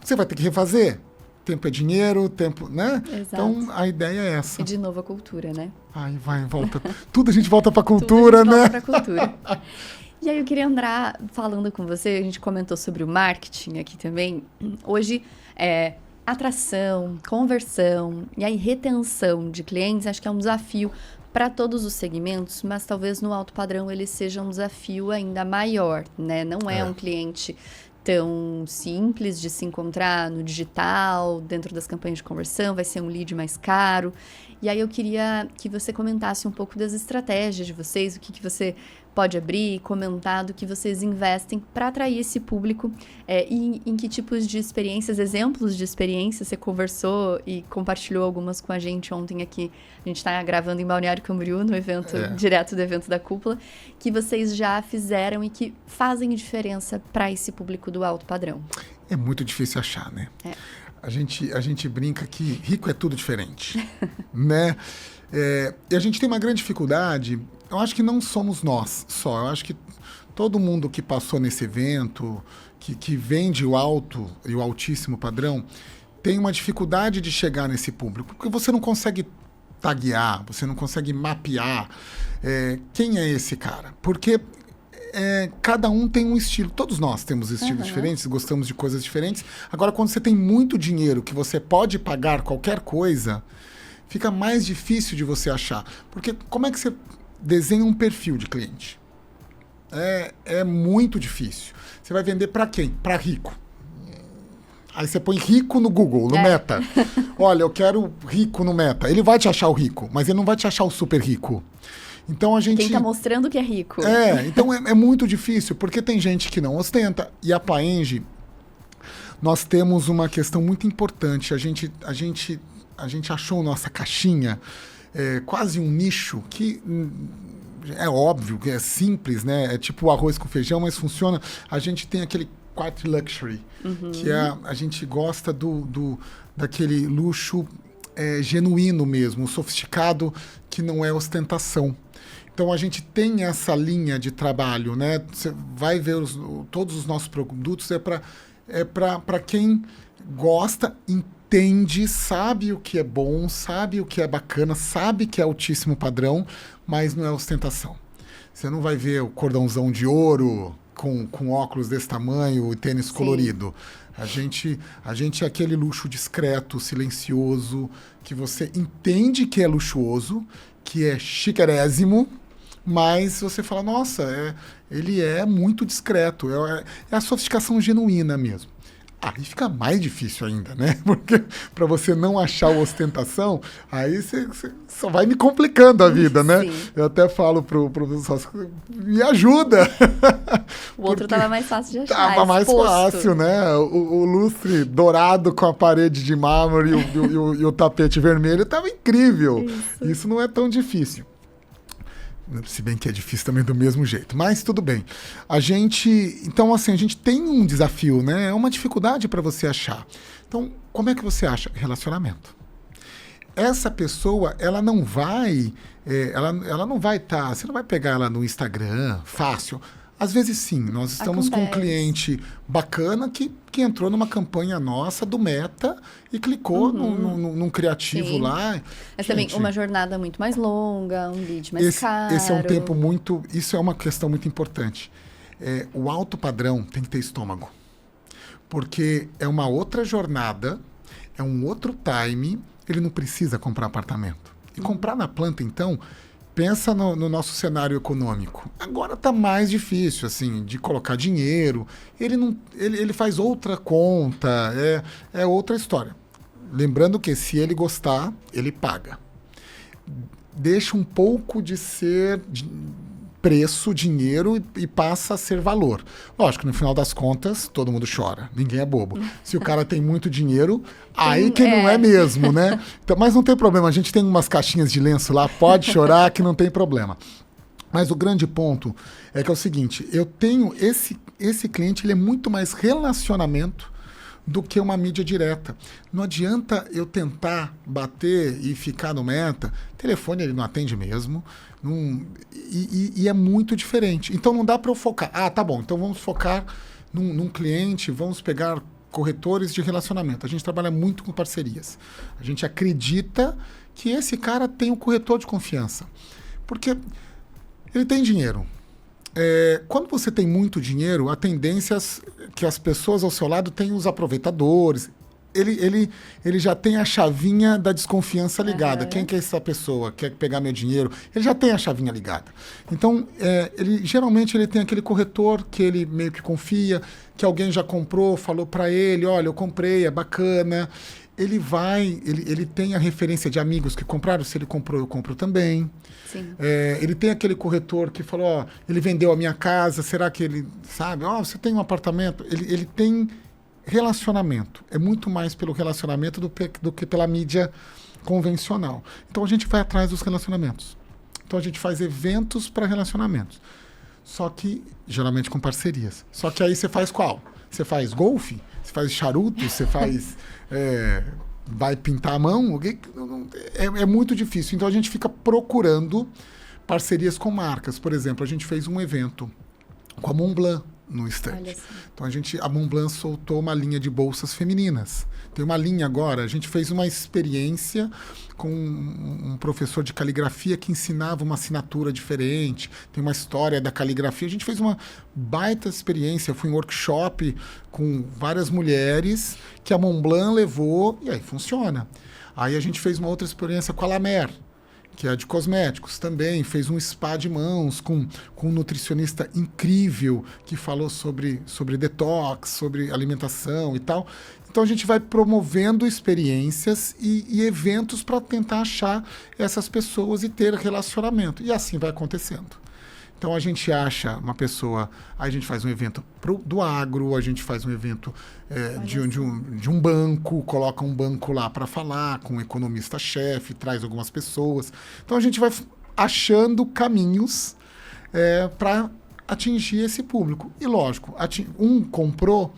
Você vai ter que refazer. Tempo é dinheiro, tempo, né? Exato. Então, a ideia é essa. E de novo a cultura, né? Aí vai, volta. Tudo a gente volta para a cultura, né? Volta pra cultura. E aí eu queria entrar falando com você, a gente comentou sobre o marketing aqui também. Hoje, atração, conversão e aí retenção de clientes, acho que é um desafio para todos os segmentos, mas talvez no alto padrão ele seja um desafio ainda maior, né? Não é um cliente tão simples de se encontrar no digital, dentro das campanhas de conversão, vai ser um lead mais caro. E aí eu queria que você comentasse um pouco das estratégias de vocês, o que você pode abrir, comentar do que vocês investem para atrair esse público e em que tipos de experiências, exemplos de experiências você conversou e compartilhou algumas com a gente ontem aqui. A gente está gravando em Balneário Camboriú, no evento, direto do evento da Cúpula, que vocês já fizeram e que fazem diferença para esse público do alto padrão. É muito difícil achar, né? A gente brinca que rico é tudo diferente, né? E a gente tem uma grande dificuldade, eu acho que não somos nós só, eu acho que todo mundo que passou nesse evento, que vende o alto e o altíssimo padrão, tem uma dificuldade de chegar nesse público, porque você não consegue taguear, você não consegue mapear quem é esse cara, porque cada um tem um estilo. Todos nós temos estilos diferentes, gostamos de coisas diferentes. Agora, quando você tem muito dinheiro que você pode pagar qualquer coisa, fica mais difícil de você achar. Porque como é que você desenha um perfil de cliente? É muito difícil. Você vai vender para quem? Para rico. Aí você põe rico no Google, no Meta. Olha, eu quero rico no Meta. Ele vai te achar o rico, mas ele não vai te achar o super rico. Então a gente... Quem está mostrando que é rico. Então é muito difícil, porque tem gente que não ostenta. E a Paenge, nós temos uma questão muito importante. A gente achou nossa caixinha, quase um nicho que... É óbvio, que é simples, né? É tipo o arroz com feijão, mas funciona. A gente tem aquele quarto luxury, que a gente gosta daquele luxo genuíno mesmo, sofisticado, que não é ostentação. Então, a gente tem essa linha de trabalho, né? Você vai ver todos os nossos produtos, para quem gosta, entende, sabe o que é bom, sabe o que é bacana, sabe que é altíssimo padrão, mas não é ostentação. Você não vai ver o cordãozão de ouro com óculos desse tamanho e tênis colorido. A gente é aquele luxo discreto, silencioso, que você entende que é luxuoso, que é chiquérrimo, mas você fala, nossa, ele é muito discreto, é a sofisticação genuína mesmo. Aí fica mais difícil ainda, né? Porque para você não achar a ostentação, aí você só vai me complicando a vida, né? Sim. Eu até falo pro pessoal, me ajuda. O outro estava mais fácil de achar. Tava mais fácil, né? O lustre dourado com a parede de mármore e o tapete vermelho tava incrível. Isso não é tão difícil. Se bem que é difícil também do mesmo jeito. Mas tudo bem. Então, assim, a gente tem um desafio, né? É uma dificuldade para você achar. Então, como é que você acha? Relacionamento. Essa pessoa, ela não vai... ela não vai estar... Você não vai pegar ela no Instagram, fácil. Às vezes, sim. Nós estamos com um cliente bacana que entrou numa campanha nossa do Meta e clicou num criativo lá. Mas também uma jornada muito mais longa, um lead mais caro. Esse é um tempo muito... Isso é uma questão muito importante. O alto padrão tem que ter estômago. Porque é uma outra jornada, é um outro time, ele não precisa comprar apartamento. E comprar na planta, então... Pensa no nosso cenário econômico. Agora está mais difícil, assim, de colocar dinheiro. Ele faz outra conta, é outra história. Lembrando que se ele gostar, ele paga. Deixa um pouco de ser preço, dinheiro e passa a ser valor. Lógico, no final das contas, todo mundo chora. Ninguém é bobo. Se o cara tem muito dinheiro, aí que não é mesmo, né? Então, mas não tem problema. A gente tem umas caixinhas de lenço lá, pode chorar que não tem problema. Mas o grande ponto é que é o seguinte, eu tenho esse cliente, ele é muito mais relacionamento do que uma mídia direta. Não adianta eu tentar bater e ficar no meta. Telefone ele não atende mesmo. E é muito diferente. Então não dá para eu focar. Tá bom, então vamos focar num cliente, vamos pegar corretores de relacionamento. A gente trabalha muito com parcerias. A gente acredita que esse cara tem um corretor de confiança. Porque ele tem dinheiro. Quando você tem muito dinheiro, a tendência é que as pessoas ao seu lado têm os aproveitadores. Ele já tem a chavinha da desconfiança ligada. Quem que é essa pessoa? Quer pegar meu dinheiro? Ele já tem a chavinha ligada. Então, geralmente ele tem aquele corretor que ele meio que confia, que alguém já comprou, falou para ele, olha, eu comprei, é bacana. Ele tem a referência de amigos que compraram, se ele comprou, eu compro também. Sim. Ele tem aquele corretor que falou, ele vendeu a minha casa, será que ele sabe? Você tem um apartamento? Ele tem relacionamento. É muito mais pelo relacionamento do que pela mídia convencional. Então a gente vai atrás dos relacionamentos. Então a gente faz eventos para relacionamentos. Só que, geralmente com parcerias. Só que aí você faz qual? Você faz golfe? Você faz charuto? Você faz... vai pintar a mão? É muito difícil. Então a gente fica procurando parcerias com marcas. Por exemplo, a gente fez um evento com a Montblanc no stand. Então a Montblanc soltou uma linha de bolsas femininas. Tem uma linha agora, a gente fez uma experiência com um professor de caligrafia que ensinava uma assinatura diferente, tem uma história da caligrafia. A gente fez uma baita experiência, foi um workshop com várias mulheres que a Montblanc levou e aí funciona. Aí a gente fez uma outra experiência com a La Mer, que é de cosméticos, também fez um spa de mãos com um nutricionista incrível que falou sobre detox, sobre alimentação e tal. Então a gente vai promovendo experiências e eventos para tentar achar essas pessoas e ter relacionamento. E assim vai acontecendo. Então a gente acha uma pessoa, aí a gente faz um evento do agro, a gente faz um evento de um banco, coloca um banco lá para falar com um economista-chefe, traz algumas pessoas. Então a gente vai achando caminhos para atingir esse público. E lógico, um comprou,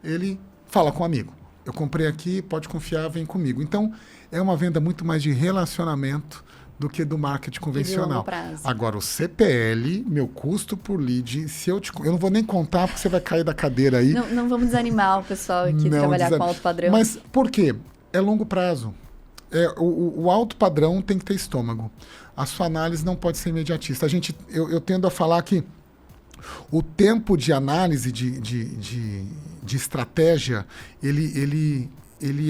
ele fala com um amigo. Eu comprei aqui, pode confiar, vem comigo. Então é uma venda muito mais de relacionamento do que do marketing convencional. Agora, o CPL, meu custo por lead, eu não vou nem contar porque você vai cair da cadeira aí. Não vamos desanimar o pessoal aqui trabalhar com alto padrão. Mas por quê? É longo prazo. O alto padrão tem que ter estômago. A sua análise não pode ser imediatista. Eu tendo a falar que o tempo de análise de estratégia, ele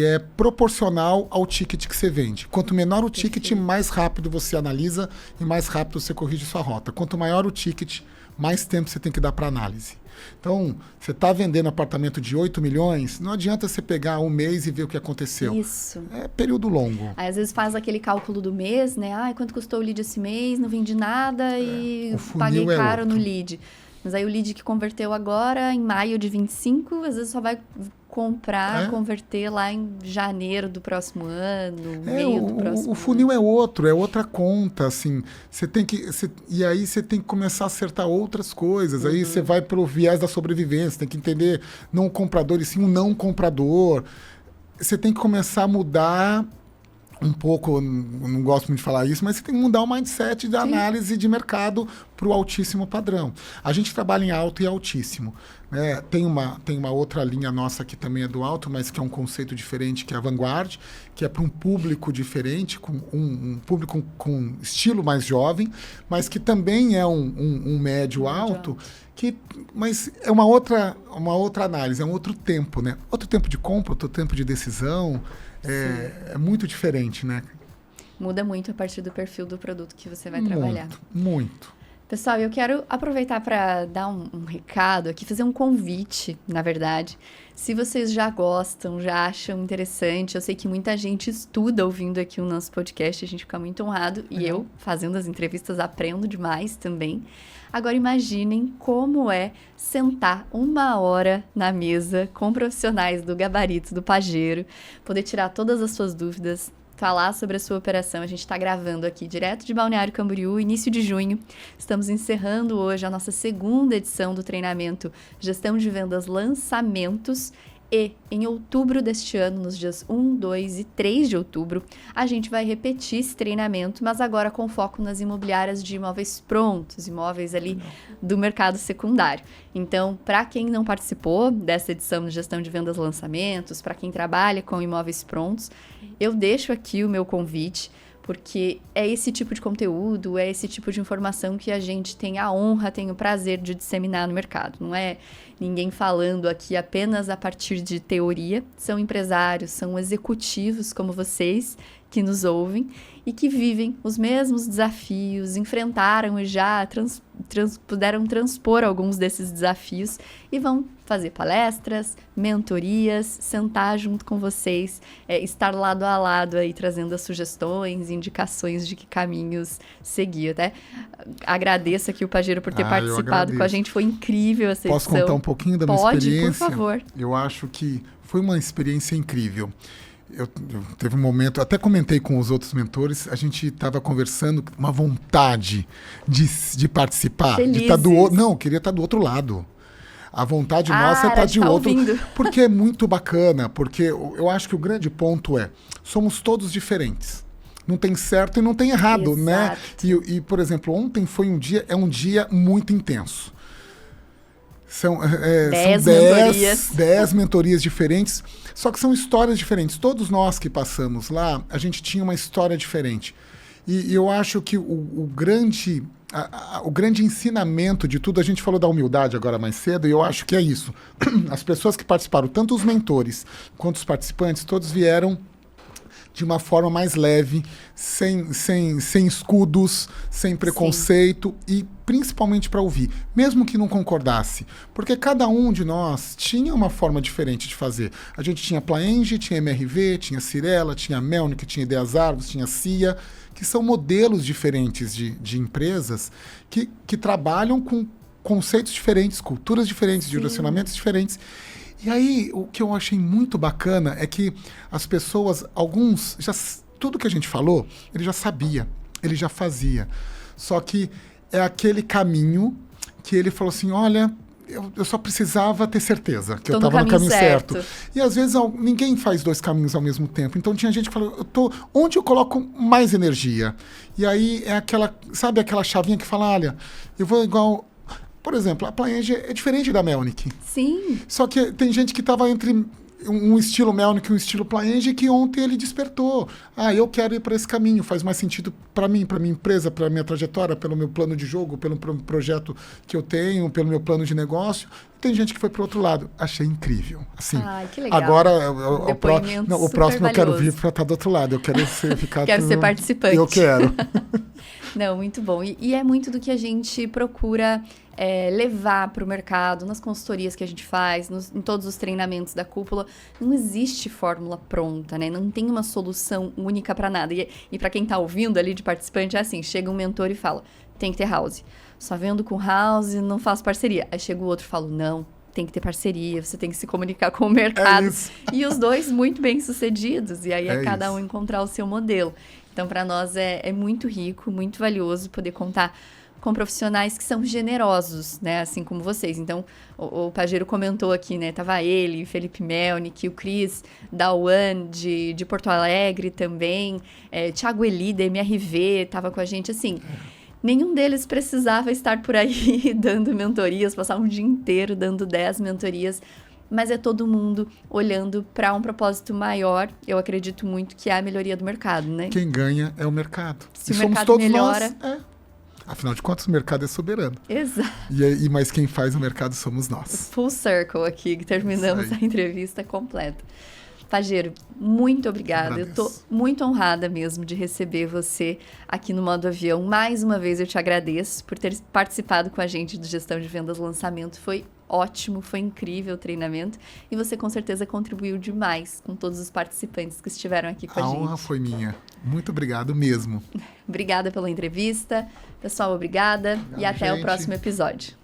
é proporcional ao ticket que você vende. Quanto menor o ticket, mais rápido você analisa e mais rápido você corrige sua rota. Quanto maior o ticket, mais tempo você tem que dar para análise. Então, você está vendendo apartamento de 8 milhões, não adianta você pegar um mês e ver o que aconteceu. Isso. É período longo. Aí, às vezes faz aquele cálculo do mês, né? Quanto custou o lead esse mês, não vendi nada e paguei caro no lead. Mas aí o lead que converteu agora, em maio de 25, às vezes só vai converter lá em janeiro do próximo ano, meio do próximo ano. O funil é outra conta, assim. E aí você tem que começar a acertar outras coisas. Aí você vai pelo viés da sobrevivência, tem que entender não o comprador e sim o não comprador. Você tem que começar a mudar um pouco, eu não gosto muito de falar isso, mas você tem que mudar o mindset da análise de mercado para o altíssimo padrão. A gente trabalha em alto e altíssimo. Né? Tem uma outra linha nossa que também é do alto, mas que é um conceito diferente, que é a Vanguard, que é para um público diferente, com um público com estilo mais jovem, mas que também é um médio alto, mas é uma outra análise, é um outro tempo, né? Outro tempo de compra, outro tempo de decisão. É muito diferente, né? Muda muito a partir do perfil do produto que você vai trabalhar. Muito. Pessoal, eu quero aproveitar para dar um recado aqui, fazer um convite, na verdade. Se vocês já gostam, já acham interessante, eu sei que muita gente estuda ouvindo aqui o nosso podcast, a gente fica muito honrado. E eu, fazendo as entrevistas, aprendo demais também. Agora imaginem como é sentar 1 hora na mesa com profissionais do gabarito do Pajero, poder tirar todas as suas dúvidas, falar sobre a sua operação. A gente está gravando aqui direto de Balneário Camboriú, início de junho. Estamos encerrando hoje a nossa 2ª edição do treinamento Gestão de Vendas Lançamentos. E em outubro deste ano, nos dias 1, 2 e 3 de outubro, a gente vai repetir esse treinamento, mas agora com foco nas imobiliárias de imóveis prontos, imóveis ali do mercado secundário. Então, para quem não participou dessa edição de Gestão de Vendas Lançamentos, para quem trabalha com imóveis prontos, eu deixo aqui o meu convite, porque é esse tipo de conteúdo, é esse tipo de informação que a gente tem a honra, tem o prazer de disseminar no mercado. Não é ninguém falando aqui apenas a partir de teoria, são empresários, são executivos como vocês que nos ouvem e que vivem os mesmos desafios, enfrentaram e já puderam transpor alguns desses desafios e vão fazer palestras, mentorias, sentar junto com vocês, estar lado a lado aí trazendo as sugestões, indicações de que caminhos seguir. Até agradeço aqui o Pajero por ter participado com a gente, foi incrível essa edição. Posso contar um pouquinho da minha experiência? Pode, por favor. Eu acho que foi uma experiência incrível. Eu teve um momento, até comentei com os outros mentores, a gente estava conversando, uma vontade de participar, Felizes. de estar queria estar do outro lado. A vontade nossa é estar de outro, ouvindo. Porque é muito bacana, porque eu acho que o grande ponto somos todos diferentes. Não tem certo e não tem errado, Exato. né? E, por exemplo, ontem foi um dia muito intenso. São 10 mentorias diferentes, só que são histórias diferentes. Todos nós que passamos lá, a gente tinha uma história diferente. E eu acho que o grande ensinamento de tudo, a gente falou da humildade agora mais cedo, e eu acho que é isso. As pessoas que participaram, tanto os mentores quanto os participantes, todos vieram de uma forma mais leve, sem escudos, sem preconceito. Sim. E principalmente para ouvir, mesmo que não concordasse, porque cada um de nós tinha uma forma diferente de fazer. A gente tinha Plaenge, tinha MRV, tinha Cirela, tinha Melnick, tinha Ideias Árvores, tinha CIA, que são modelos diferentes de empresas que trabalham com conceitos diferentes, culturas diferentes, Sim. direcionamentos diferentes. E aí, o que eu achei muito bacana é que as pessoas, alguns, tudo que a gente falou, ele já sabia, ele já fazia. Só que é aquele caminho que ele falou assim, olha, eu só precisava ter certeza que eu estava no caminho certo. E às vezes ninguém faz 2 caminhos ao mesmo tempo. Então tinha gente que falou, onde eu coloco mais energia? E aí é aquela chavinha que fala, olha, eu vou igual... Por exemplo, a Plaenge é diferente da Melnick. Sim. Só que tem gente que estava entre um estilo Melnick e um estilo Plaenge que ontem ele despertou. Eu quero ir para esse caminho, faz mais sentido para mim, para minha empresa, para minha trajetória, pelo meu plano de jogo, pelo projeto que eu tenho, pelo meu plano de negócio. Tem gente que foi para o outro lado. Achei incrível. Assim, que legal. Agora, o próximo eu quero vir para estar do outro lado. Eu quero ficar... Quero ser participante. Eu quero. Não, muito bom. E é muito do que a gente procura levar para o mercado, nas consultorias que a gente faz, em todos os treinamentos da cúpula. Não existe fórmula pronta, né? Não tem uma solução única para nada. E para quem está ouvindo ali de participante, é assim, chega um mentor e fala, tem que ter house. Só vendo com house, não faço parceria. Aí chega o outro e fala, não, tem que ter parceria, você tem que se comunicar com o mercado. E os dois muito bem sucedidos. E aí cada um encontrar o seu modelo. Então, para nós é muito rico, muito valioso poder contar com profissionais que são generosos, né? Assim como vocês. Então, o Pajero comentou aqui, né? Tava ele, Felipe Melnick, o Cris da UAN de Porto Alegre também, Thiago Eli da MRV tava com a gente, assim... Nenhum deles precisava estar por aí dando mentorias, passar um dia inteiro dando 10 mentorias, mas é todo mundo olhando para um propósito maior. Eu acredito muito que é a melhoria do mercado, né? Quem ganha é o mercado. Se o mercado melhora... Afinal de contas, o mercado é soberano. Exato. Mas quem faz o mercado somos nós. Full circle aqui, que terminamos a entrevista completa. Pajeiro, muito obrigada. Agradeço. Eu tô muito honrada mesmo de receber você aqui no Modo Avião. Mais uma vez eu te agradeço por ter participado com a gente do Gestão de Vendas Lançamento. Foi ótimo, foi incrível o treinamento e você com certeza contribuiu demais com todos os participantes que estiveram aqui com a gente. A honra foi minha. Muito obrigado mesmo. Obrigada pela entrevista. Pessoal, obrigada e até o próximo episódio.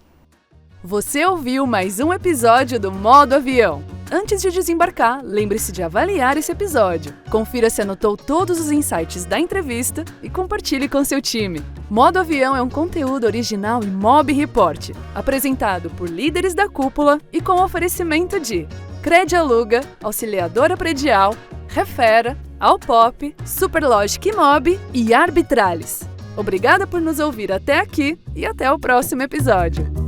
Você ouviu mais um episódio do Modo Avião. Antes de desembarcar, lembre-se de avaliar esse episódio. Confira se anotou todos os insights da entrevista e compartilhe com seu time. Modo Avião é um conteúdo original e Mob Report, apresentado por líderes da cúpula e com oferecimento de Cred Aluga, Auxiliadora Predial, Refera, Alpop, Superlogic Mob e Arbitralis. Obrigada por nos ouvir até aqui e até o próximo episódio.